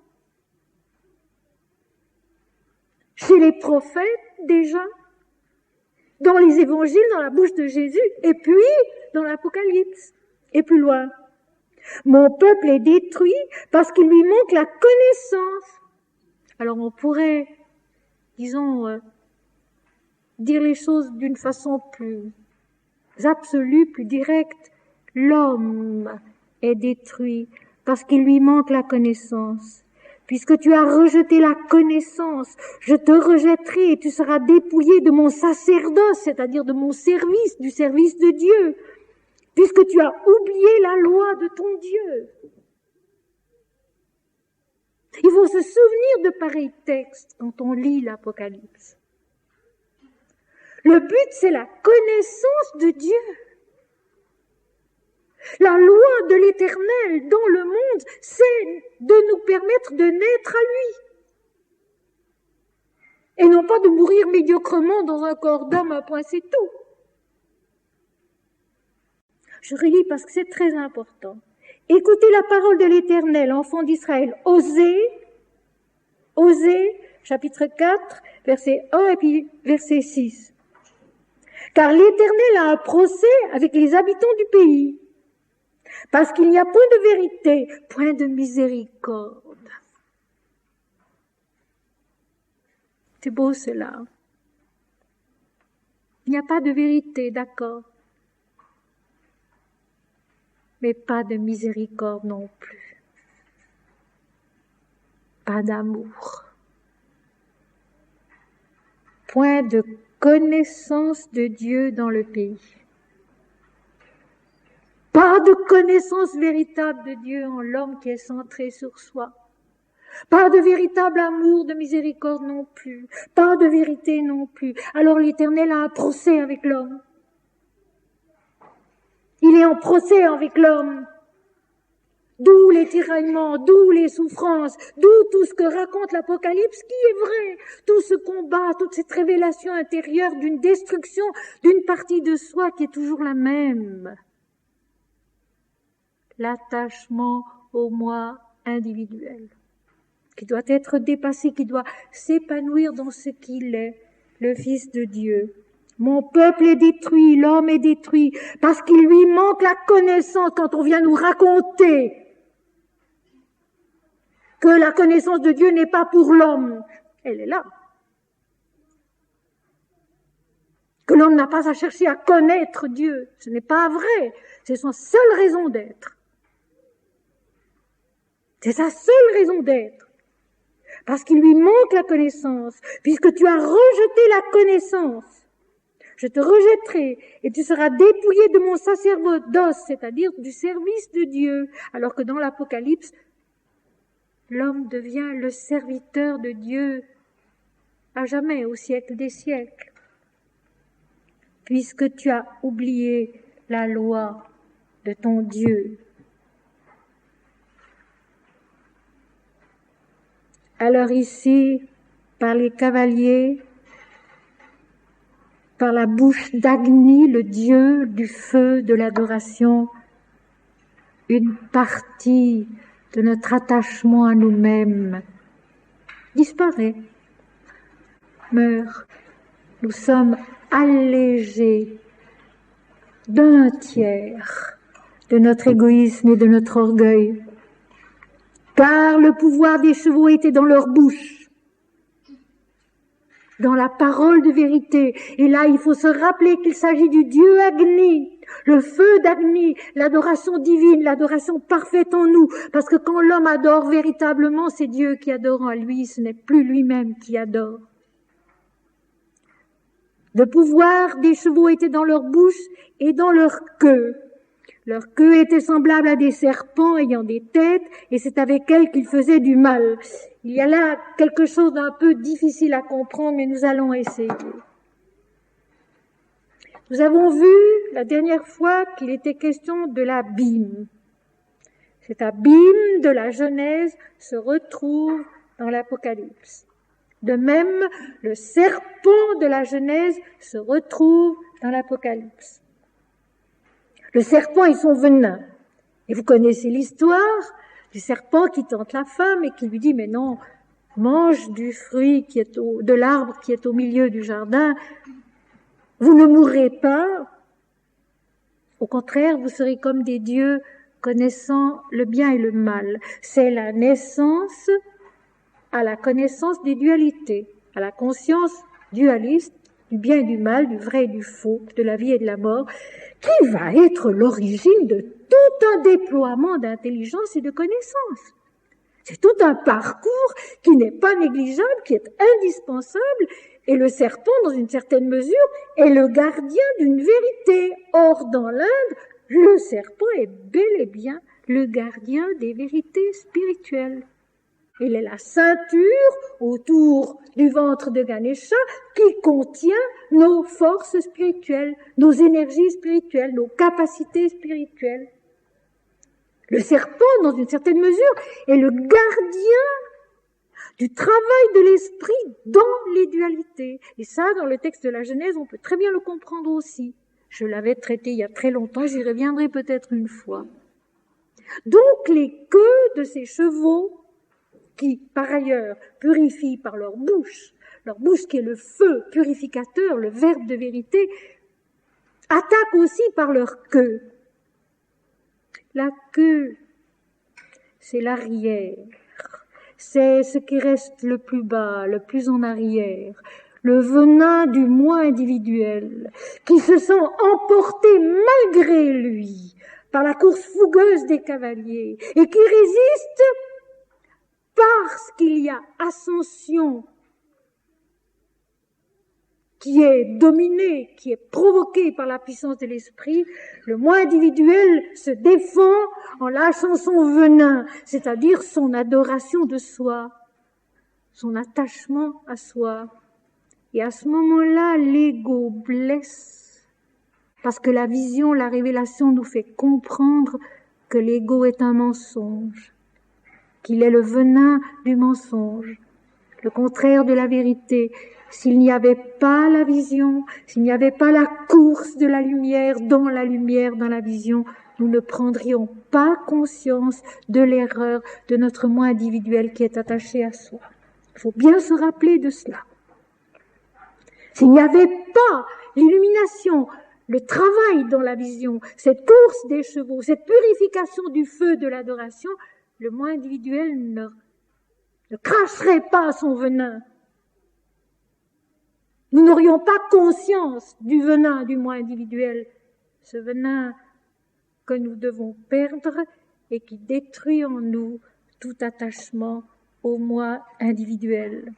Chez les prophètes, déjà, dans les évangiles, dans la bouche de Jésus, et puis dans l'Apocalypse, et plus loin. Mon peuple est détruit parce qu'il lui manque la connaissance. Alors on pourrait, disons, dire les choses d'une façon plus absolue, plus directe. L'homme est détruit parce qu'il lui manque la connaissance. Puisque tu as rejeté la connaissance, je te rejetterai et tu seras dépouillé de mon sacerdoce, c'est-à-dire de mon service, du service de Dieu, puisque tu as oublié la loi de ton Dieu. Il faut se souvenir de pareils textes quand on lit l'Apocalypse. Le but, c'est la connaissance de Dieu. La loi de l'Éternel dans le monde, c'est de nous permettre de naître à lui. Et non pas de mourir médiocrement dans un corps d'homme, un point, c'est tout. Je relis parce que c'est très important. Écoutez la parole de l'Éternel, enfants d'Israël. Osée, chapitre 4, verset 1 et puis verset 6. Car l'Éternel a un procès avec les habitants du pays. Parce qu'il n'y a point de vérité, point de miséricorde. C'est beau cela. Il n'y a pas de vérité, d'accord. Mais pas de miséricorde non plus. Pas d'amour. Point de connaissance de Dieu dans le pays. Pas de connaissance véritable de Dieu en l'homme qui est centré sur soi. Pas de véritable amour, de miséricorde non plus. Pas de vérité non plus. Alors l'Éternel a un procès avec l'homme. Il est en procès avec l'homme. D'où les tiraillements, d'où les souffrances, d'où tout ce que raconte l'Apocalypse qui est vrai. Tout ce combat, toute cette révélation intérieure d'une destruction d'une partie de soi qui est toujours la même. L'attachement au moi individuel, qui doit être dépassé, qui doit s'épanouir dans ce qu'il est, le Fils de Dieu. Mon peuple est détruit, l'homme est détruit, parce qu'il lui manque la connaissance quand on vient nous raconter que la connaissance de Dieu n'est pas pour l'homme. Elle est là. Que l'homme n'a pas à chercher à connaître Dieu. Ce n'est pas vrai. C'est son seule raison d'être. C'est sa seule raison d'être. Parce qu'il lui manque la connaissance. Puisque tu as rejeté la connaissance, je te rejetterai et tu seras dépouillé de mon sacerdoce, c'est-à-dire du service de Dieu. Alors que dans l'Apocalypse, l'homme devient le serviteur de Dieu à jamais, au siècle des siècles. puisque tu as oublié la loi de ton Dieu. Alors ici, par les cavaliers, par la bouche d'Agni, le dieu du feu, de l'adoration, une partie de notre attachement à nous-mêmes disparaît, meurt. Nous sommes allégés d'un tiers de notre égoïsme et de notre orgueil, car le pouvoir des chevaux était dans leur bouche, dans la parole de vérité. Et là, il faut se rappeler qu'il s'agit du Dieu Agni, le feu d'Agni, l'adoration divine, l'adoration parfaite en nous. Parce que quand l'homme adore véritablement, c'est Dieu qui adore en lui, ce n'est plus lui-même qui adore. Le pouvoir des chevaux était dans leur bouche et dans leur queue. Leur queue était semblable à des serpents ayant des têtes, et c'est avec elles qu'ils faisaient du mal. Il y a là quelque chose d'un peu difficile à comprendre, mais nous allons essayer. Nous avons vu la dernière fois qu'il était question de l'abîme. Cet abîme de la Genèse se retrouve dans l'Apocalypse. De même, le serpent de la Genèse se retrouve dans l'Apocalypse. Le serpent et son venin. Et vous connaissez l'histoire du serpent qui tente la femme et qui lui dit « Mais non, mange du fruit de l'arbre qui est au milieu du jardin. Vous ne mourrez pas. Au contraire, vous serez comme des dieux connaissant le bien et le mal. » C'est la naissance à la connaissance des dualités, à la conscience dualiste du bien et du mal, du vrai et du faux, de la vie et de la mort, qui va être l'origine de tout un déploiement d'intelligence et de connaissance. C'est tout un parcours qui n'est pas négligeable, qui est indispensable, et le serpent, dans une certaine mesure, est le gardien d'une vérité. Or, dans l'Inde, le serpent est bel et bien le gardien des vérités spirituelles. Il est la ceinture autour du ventre de Ganesha qui contient nos forces spirituelles, nos énergies spirituelles, nos capacités spirituelles. Le serpent, dans une certaine mesure, est le gardien du travail de l'esprit dans les dualités. Et ça, dans le texte de la Genèse, on peut très bien le comprendre aussi. Je l'avais traité il y a très longtemps, j'y reviendrai peut-être une fois. Donc, les queues de ces chevaux, qui, par ailleurs, purifient par leur bouche qui est le feu purificateur, le verbe de vérité, attaquent aussi par leur queue. La queue, c'est l'arrière, c'est ce qui reste le plus bas, le plus en arrière, le venin du moi individuel, qui se sent emporté malgré lui par la course fougueuse des cavaliers et qui résiste parce qu'il y a ascension qui est dominée, qui est provoquée par la puissance de l'esprit. Le moi individuel se défend en lâchant son venin, c'est-à-dire son adoration de soi, son attachement à soi. Et à ce moment-là, l'ego blesse, parce que la vision, la révélation nous fait comprendre que l'ego est un mensonge, qu'il est le venin du mensonge, le contraire de la vérité. S'il n'y avait pas la vision, s'il n'y avait pas la course de la lumière, dans la vision, nous ne prendrions pas conscience de l'erreur de notre moi individuel qui est attaché à soi. Il faut bien se rappeler de cela. S'il n'y avait pas l'illumination, le travail dans la vision, cette course des chevaux, cette purification du feu de l'adoration, le moi individuel ne cracherait pas son venin. Nous n'aurions pas conscience du venin du moi individuel, ce venin que nous devons perdre et qui détruit en nous tout attachement au moi individuel.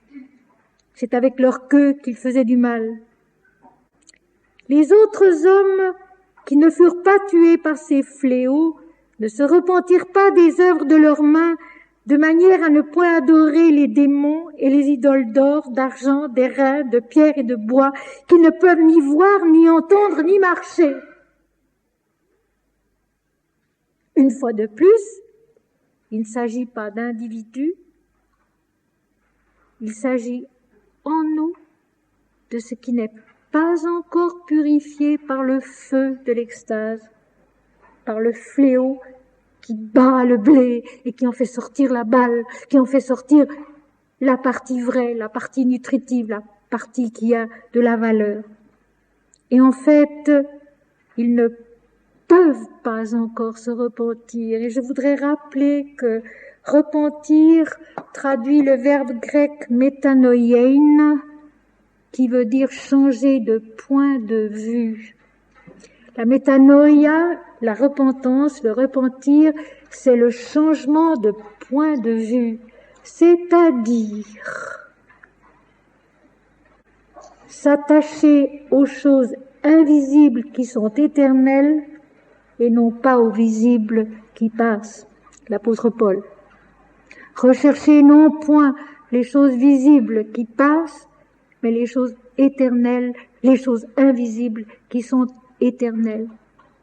C'est avec leur queue qu'ils faisaient du mal. Les autres hommes qui ne furent pas tués par ces fléaux ne se repentirent pas des œuvres de leurs mains de manière à ne point adorer les démons et les idoles d'or, d'argent, d'airain, de pierre et de bois, qui ne peuvent ni voir, ni entendre, ni marcher. Une fois de plus, il ne s'agit pas d'individus, il s'agit en nous de ce qui n'est pas encore purifié par le feu de l'extase, par le fléau qui bat le blé et qui en fait sortir la balle, qui en fait sortir la partie vraie, la partie nutritive, la partie qui a de la valeur. Et en fait, ils ne peuvent pas encore se repentir. Et je voudrais rappeler que repentir traduit le verbe grec métanoïein, qui veut dire changer de point de vue. La métanoïa, la repentance, le repentir, c'est le changement de point de vue, c'est-à-dire s'attacher aux choses invisibles qui sont éternelles et non pas aux visibles qui passent. L'apôtre Paul. Rechercher non point les choses visibles qui passent, mais les choses éternelles, les choses invisibles qui sont éternelles.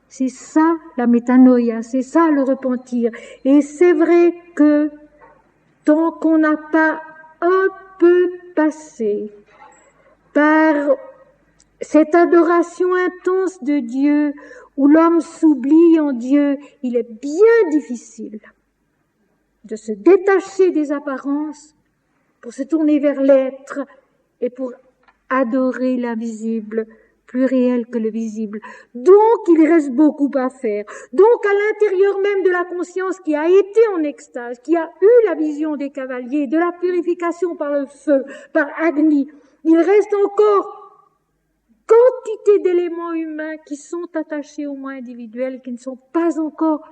C'est ça la métanoïa, c'est ça le repentir. Et c'est vrai que tant qu'on n'a pas un peu passé par cette adoration intense de Dieu, où l'homme s'oublie en Dieu, il est bien difficile de se détacher des apparences pour se tourner vers l'être et pour adorer l'invisible, plus réel que le visible. Donc, il reste beaucoup à faire. Donc, à l'intérieur même de la conscience qui a été en extase, qui a eu la vision des cavaliers, de la purification par le feu, par Agni, il reste encore quantité d'éléments humains qui sont attachés au moi individuel, qui ne sont pas encore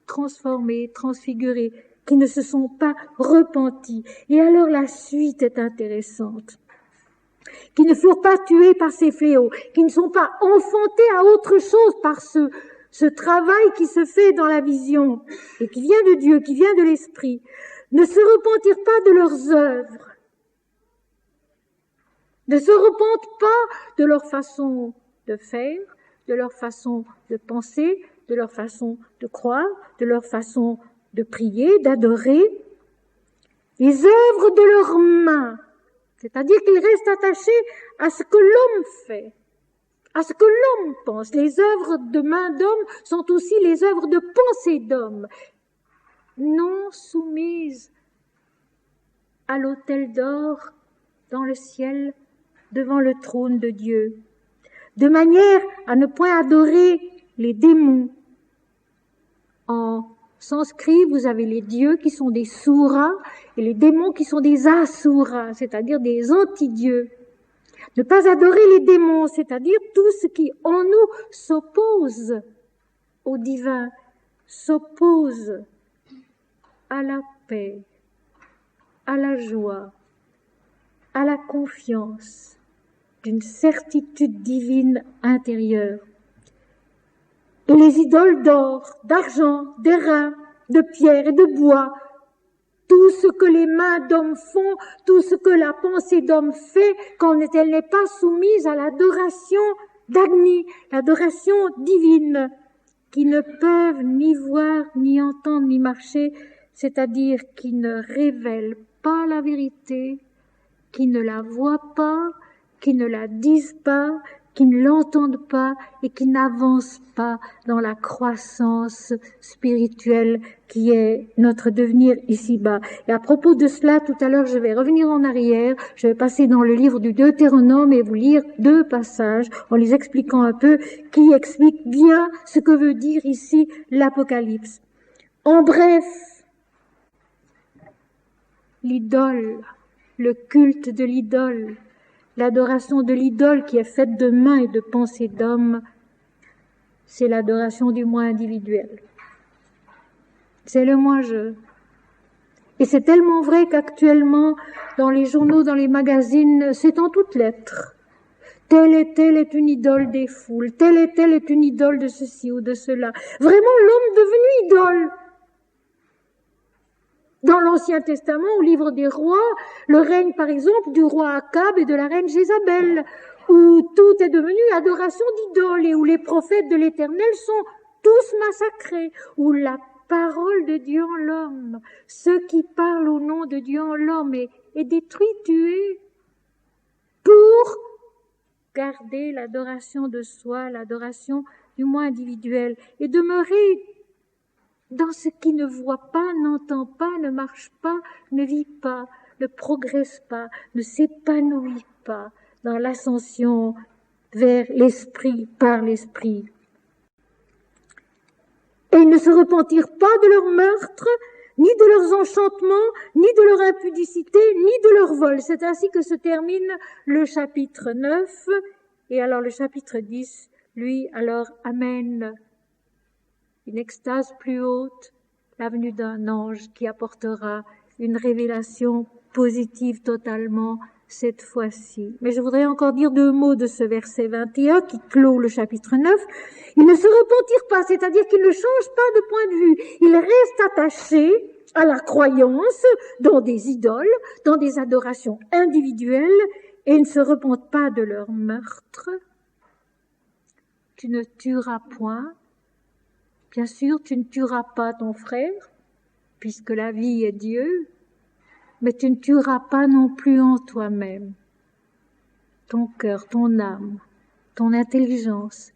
transformés, transfigurés, qui ne se sont pas repentis. Et alors la suite est intéressante. Qui ne furent pas tués par ces fléaux, qui ne sont pas enfantés à autre chose par ce travail qui se fait dans la vision et qui vient de Dieu, qui vient de l'Esprit, ne se repentirent pas de leurs œuvres, ne se repentent pas de leur façon de faire, de leur façon de penser, de leur façon de croire, de leur façon de prier, d'adorer, les œuvres de leurs mains. C'est-à-dire qu'ils restent attachés à ce que l'homme fait, à ce que l'homme pense. Les œuvres de main d'homme sont aussi les œuvres de pensée d'homme, non soumises à l'autel d'or dans le ciel devant le trône de Dieu, de manière à ne point adorer les démons. En sanskrit, vous avez les dieux qui sont des suras et les démons qui sont des asuras, c'est-à-dire des anti-dieux. Ne pas adorer les démons, c'est-à-dire tout ce qui en nous s'oppose au divin, s'oppose à la paix, à la joie, à la confiance d'une certitude divine intérieure. Et les idoles d'or, d'argent, d'airain, de pierre et de bois, tout ce que les mains d'hommes font, tout ce que la pensée d'homme fait quand elle n'est pas soumise à l'adoration d'Agni, l'adoration divine, qui ne peuvent ni voir, ni entendre, ni marcher, c'est-à-dire qui ne révèlent pas la vérité, qui ne la voient pas, qui ne la disent pas, qui ne l'entendent pas et qui n'avancent pas dans la croissance spirituelle qui est notre devenir ici-bas. Et à propos de cela, tout à l'heure, je vais revenir en arrière, je vais passer dans le livre du Deutéronome et vous lire 2 passages en les expliquant un peu, qui expliquent bien ce que veut dire ici l'Apocalypse. En bref, l'idole, le culte de l'idole, l'adoration de l'idole qui est faite de mains et de pensées d'hommes, c'est l'adoration du moi individuel. C'est le moi-je. Et c'est tellement vrai qu'actuellement, dans les journaux, dans les magazines, c'est en toutes lettres. Telle et telle est une idole des foules, telle et telle est une idole de ceci ou de cela. Vraiment, l'homme devenu idole. Dans l'Ancien Testament, au livre des rois, le règne par exemple du roi Akab et de la reine Jézabel, où tout est devenu adoration d'idoles et où les prophètes de l'Éternel sont tous massacrés, où la parole de Dieu en l'homme, ceux qui parlent au nom de Dieu en l'homme est détruit, tué, pour garder l'adoration de soi, l'adoration du moi individuel, et demeurer dans ce qui ne voit pas, n'entend pas, ne marche pas, ne vit pas, ne progresse pas, ne s'épanouit pas dans l'ascension vers l'esprit, par l'esprit. Et ils ne se repentirent pas de leur meurtre, ni de leurs enchantements, ni de leur impudicité, ni de leur vol. C'est ainsi que se termine le chapitre 9. Et alors le chapitre 10, lui, alors amène une extase plus haute, la venue d'un ange qui apportera une révélation positive totalement cette fois-ci. Mais je voudrais encore dire 2 mots de ce verset 21 qui clôt le chapitre 9. Ils ne se repentirent pas, c'est-à-dire qu'ils ne changent pas de point de vue. Ils restent attachés à la croyance dans des idoles, dans des adorations individuelles, et ils ne se repentent pas de leur meurtre. Tu ne tueras point. Bien sûr, tu ne tueras pas ton frère, puisque la vie est Dieu, mais tu ne tueras pas non plus en toi-même. Ton cœur, ton âme, ton intelligence,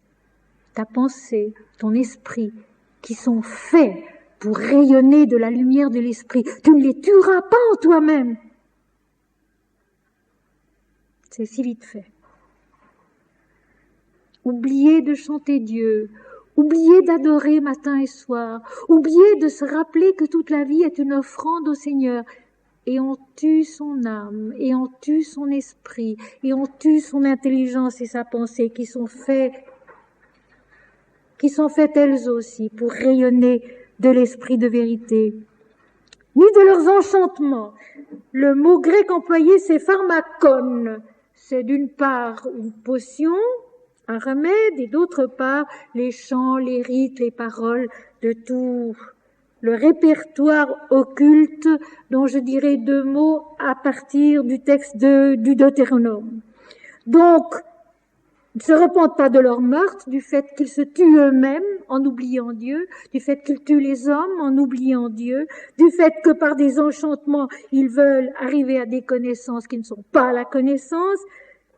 ta pensée, ton esprit, qui sont faits pour rayonner de la lumière de l'esprit. Tu ne les tueras pas en toi-même. C'est si vite fait. Oubliez de chanter Dieu, oubliez d'adorer matin et soir, oubliez de se rappeler que toute la vie est une offrande au Seigneur. Et on tue son âme, et on tue son esprit, et on tue son intelligence et sa pensée qui sont faites elles aussi pour rayonner de l'esprit de vérité. Ni de leurs enchantements. Le mot grec employé, c'est pharmakon. C'est d'une part une potion, un remède, et d'autre part les chants, les rites, les paroles de tout le répertoire occulte dont je dirai 2 mots à partir du texte du Deutéronome. Donc, ils ne se repentent pas de leur meurtre, du fait qu'ils se tuent eux-mêmes en oubliant Dieu, du fait qu'ils tuent les hommes en oubliant Dieu, du fait que par des enchantements, ils veulent arriver à des connaissances qui ne sont pas la connaissance,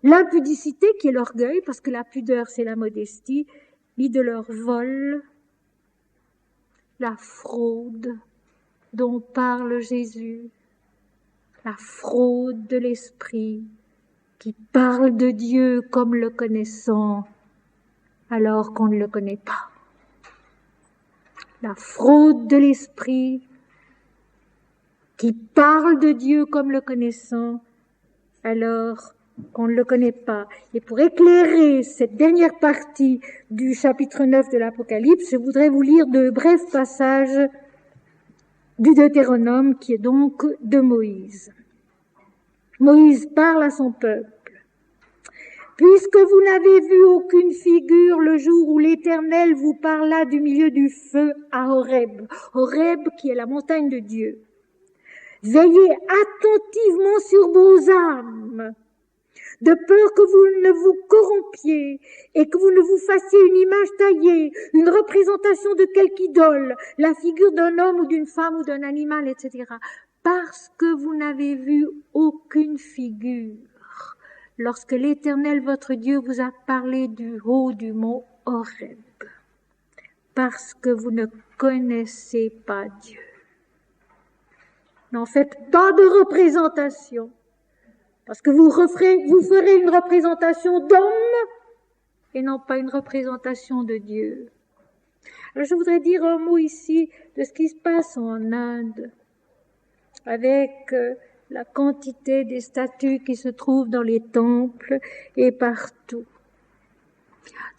l'impudicité qui est l'orgueil, parce que la pudeur c'est la modestie, ni de leur vol, la fraude dont parle Jésus, la fraude de l'esprit qui parle de Dieu comme le connaissant alors qu'on ne le connaît pas. La fraude de l'esprit qui parle de Dieu comme le connaissant alors qu'on ne le connaît pas. Et pour éclairer cette dernière partie du chapitre 9 de l'Apocalypse, je voudrais vous lire 2 brefs passages du Deutéronome, qui est donc de Moïse. Moïse parle à son peuple. « Puisque vous n'avez vu aucune figure le jour où l'Éternel vous parla du milieu du feu à Horeb, Horeb qui est la montagne de Dieu, veillez attentivement sur vos âmes, de peur que vous ne vous corrompiez et que vous ne vous fassiez une image taillée, une représentation de quelque idole, la figure d'un homme ou d'une femme ou d'un animal, etc. Parce que vous n'avez vu aucune figure lorsque l'Éternel votre Dieu vous a parlé du haut du mont Horeb, parce que vous ne connaissez pas Dieu. N'en faites pas de représentation. Parce que vous ferez une représentation d'homme et non pas une représentation de Dieu. Alors je voudrais dire un mot ici de ce qui se passe en Inde, avec la quantité des statues qui se trouvent dans les temples et partout.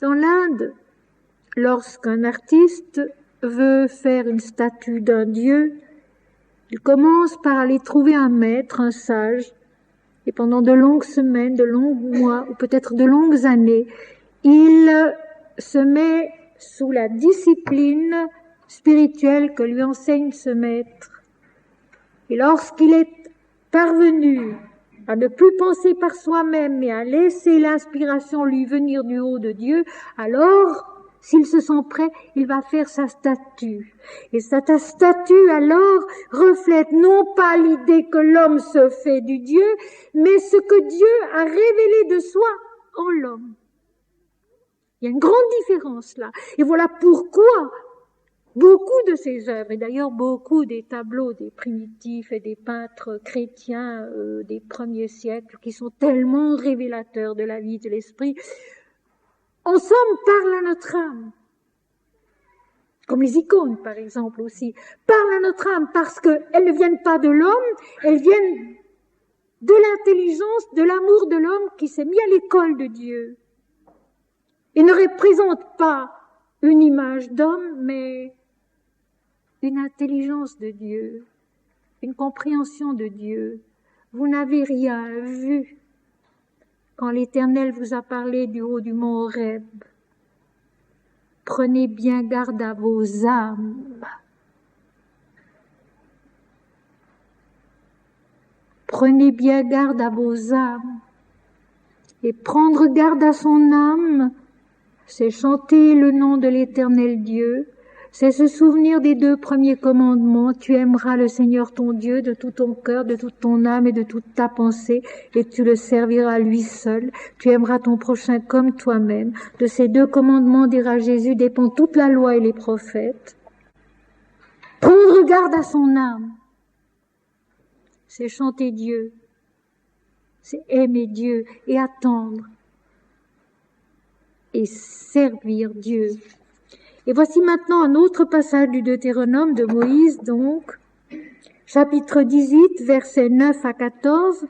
Dans l'Inde, lorsqu'un artiste veut faire une statue d'un dieu, il commence par aller trouver un maître, un sage, et pendant de longues semaines, de longs mois, ou peut-être de longues années, il se met sous la discipline spirituelle que lui enseigne ce maître. Et lorsqu'il est parvenu à ne plus penser par soi-même, mais à laisser l'inspiration lui venir du haut de Dieu, alors, s'il se sent prêt, il va faire sa statue. Et cette statue, alors, reflète non pas l'idée que l'homme se fait du Dieu, mais ce que Dieu a révélé de soi en l'homme. Il y a une grande différence là. Et voilà pourquoi beaucoup de ces œuvres, et d'ailleurs beaucoup des tableaux des primitifs et des peintres chrétiens des premiers siècles, qui sont tellement révélateurs de la vie de l'esprit, en somme parlent à notre âme. Comme les icônes, par exemple, aussi, parlent à notre âme parce qu'elles ne viennent pas de l'homme, elles viennent de l'intelligence, de l'amour de l'homme qui s'est mis à l'école de Dieu. Et ne représentent pas une image d'homme, mais une intelligence de Dieu, une compréhension de Dieu. Vous n'avez rien vu quand l'Éternel vous a parlé du haut du mont Horeb. Prenez bien garde à vos âmes. Prenez bien garde à vos âmes. Et prendre garde à son âme, c'est chanter le nom de l'Éternel Dieu, c'est se souvenir des 2 premiers commandements. Tu aimeras le Seigneur ton Dieu de tout ton cœur, de toute ton âme et de toute ta pensée, et tu le serviras lui seul. Tu aimeras ton prochain comme toi-même. De ces 2 commandements, dira Jésus, dépend toute la loi et les prophètes. Prendre garde à son âme, c'est chanter Dieu, c'est aimer Dieu et attendre et servir Dieu. Et voici maintenant un autre passage du Deutéronome de Moïse, donc, chapitre 18, versets 9 à 14.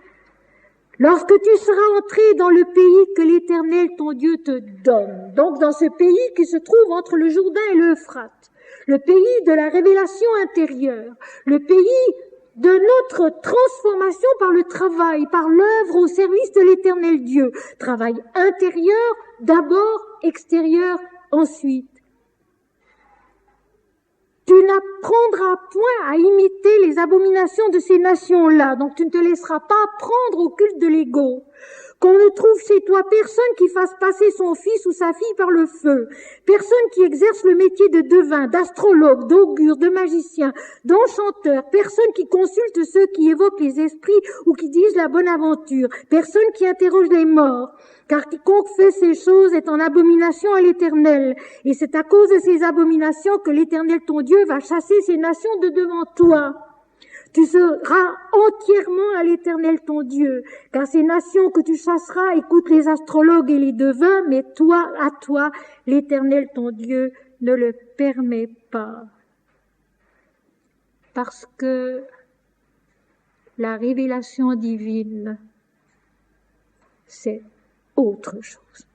Lorsque tu seras entré dans le pays que l'Éternel ton Dieu te donne, donc dans ce pays qui se trouve entre le Jourdain et l'Euphrate, le pays de la révélation intérieure, le pays de notre transformation par le travail, par l'œuvre au service de l'Éternel Dieu. Travail intérieur, d'abord, extérieur, ensuite. Tu n'apprendras point à imiter les abominations de ces nations-là, donc tu ne te laisseras pas prendre au culte de l'ego. Qu'on ne trouve chez toi personne qui fasse passer son fils ou sa fille par le feu, personne qui exerce le métier de devin, d'astrologue, d'augure, de magicien, d'enchanteur, personne qui consulte ceux qui évoquent les esprits ou qui disent la bonne aventure, personne qui interroge les morts. Car quiconque fait ces choses est en abomination à l'Éternel. Et c'est à cause de ces abominations que l'Éternel ton Dieu va chasser ces nations de devant toi. Tu seras entièrement à l'Éternel ton Dieu, car ces nations que tu chasseras écoutent les astrologues et les devins, mais toi, à toi, l'Éternel ton Dieu ne le permet pas. Parce que la révélation divine, c'est autre chose.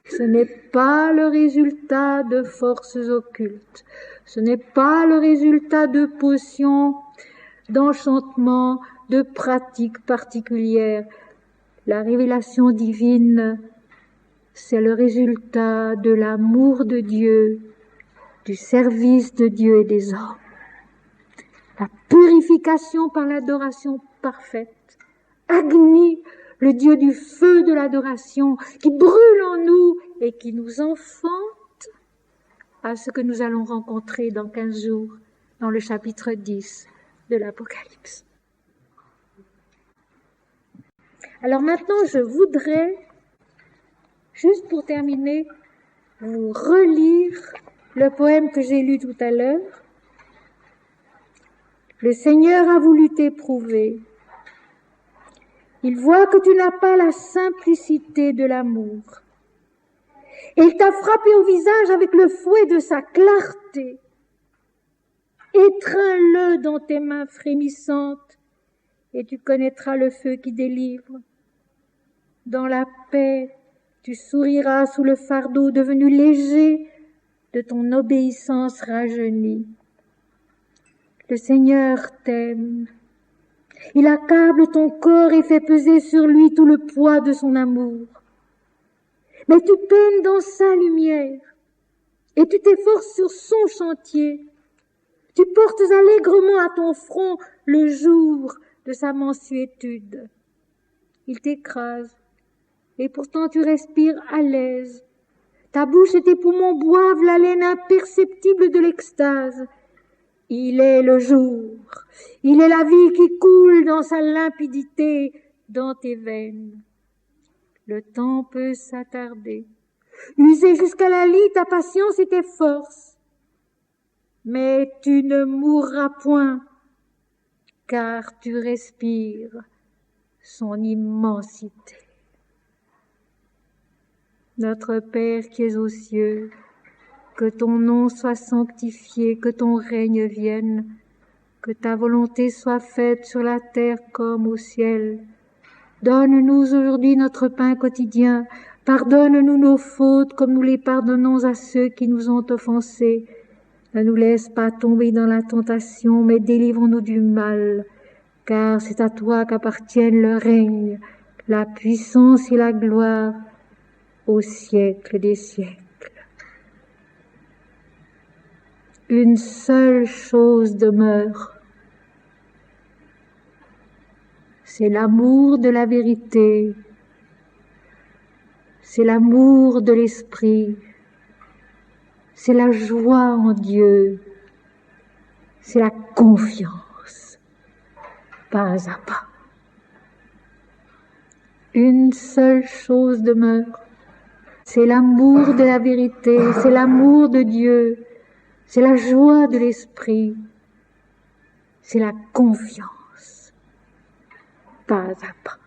Ce n'est pas le résultat de forces occultes. Ce n'est pas le résultat de potions, d'enchantements, de pratiques particulières. La révélation divine, c'est le résultat de l'amour de Dieu, du service de Dieu et des hommes. La purification par l'adoration parfaite. Agni, le Dieu du feu de l'adoration, qui brûle en nous et qui nous enfante à ce que nous allons rencontrer dans 15 jours, dans le chapitre 10 de l'Apocalypse. Alors maintenant, je voudrais, juste pour terminer, vous relire le poème que j'ai lu tout à l'heure. Le Seigneur a voulu t'éprouver. Il voit que tu n'as pas la simplicité de l'amour. Et il t'a frappé au visage avec le fouet de sa clarté. Étreins-le dans tes mains frémissantes et tu connaîtras le feu qui délivre. Dans la paix, tu souriras sous le fardeau devenu léger de ton obéissance rajeunie. Le Seigneur t'aime. Il accable ton corps et fait peser sur lui tout le poids de son amour. Mais tu peines dans sa lumière et tu t'efforces sur son chantier. Tu portes allègrement à ton front le jour de sa mansuétude. Il t'écrase, et pourtant tu respires à l'aise. Ta bouche et tes poumons boivent l'haleine imperceptible de l'extase. Il est le jour, il est la vie qui coule dans sa limpidité dans tes veines. Le temps peut s'attarder, user jusqu'à la lie ta patience et tes forces. Mais tu ne mourras point, car tu respires son immensité. Notre Père qui es aux cieux, que ton nom soit sanctifié, que ton règne vienne, que ta volonté soit faite sur la terre comme au ciel. Donne-nous aujourd'hui notre pain quotidien. Pardonne-nous nos fautes comme nous les pardonnons à ceux qui nous ont offensés. Ne nous laisse pas tomber dans la tentation, mais délivre-nous du mal, car c'est à toi qu'appartiennent le règne, la puissance et la gloire au siècle des siècles. Une seule chose demeure, c'est l'amour de la vérité, c'est l'amour de l'esprit, c'est la joie en Dieu, c'est la confiance, pas à pas. Une seule chose demeure, c'est l'amour de la vérité, c'est l'amour de Dieu, c'est la joie de l'esprit, c'est la confiance, pas à pas.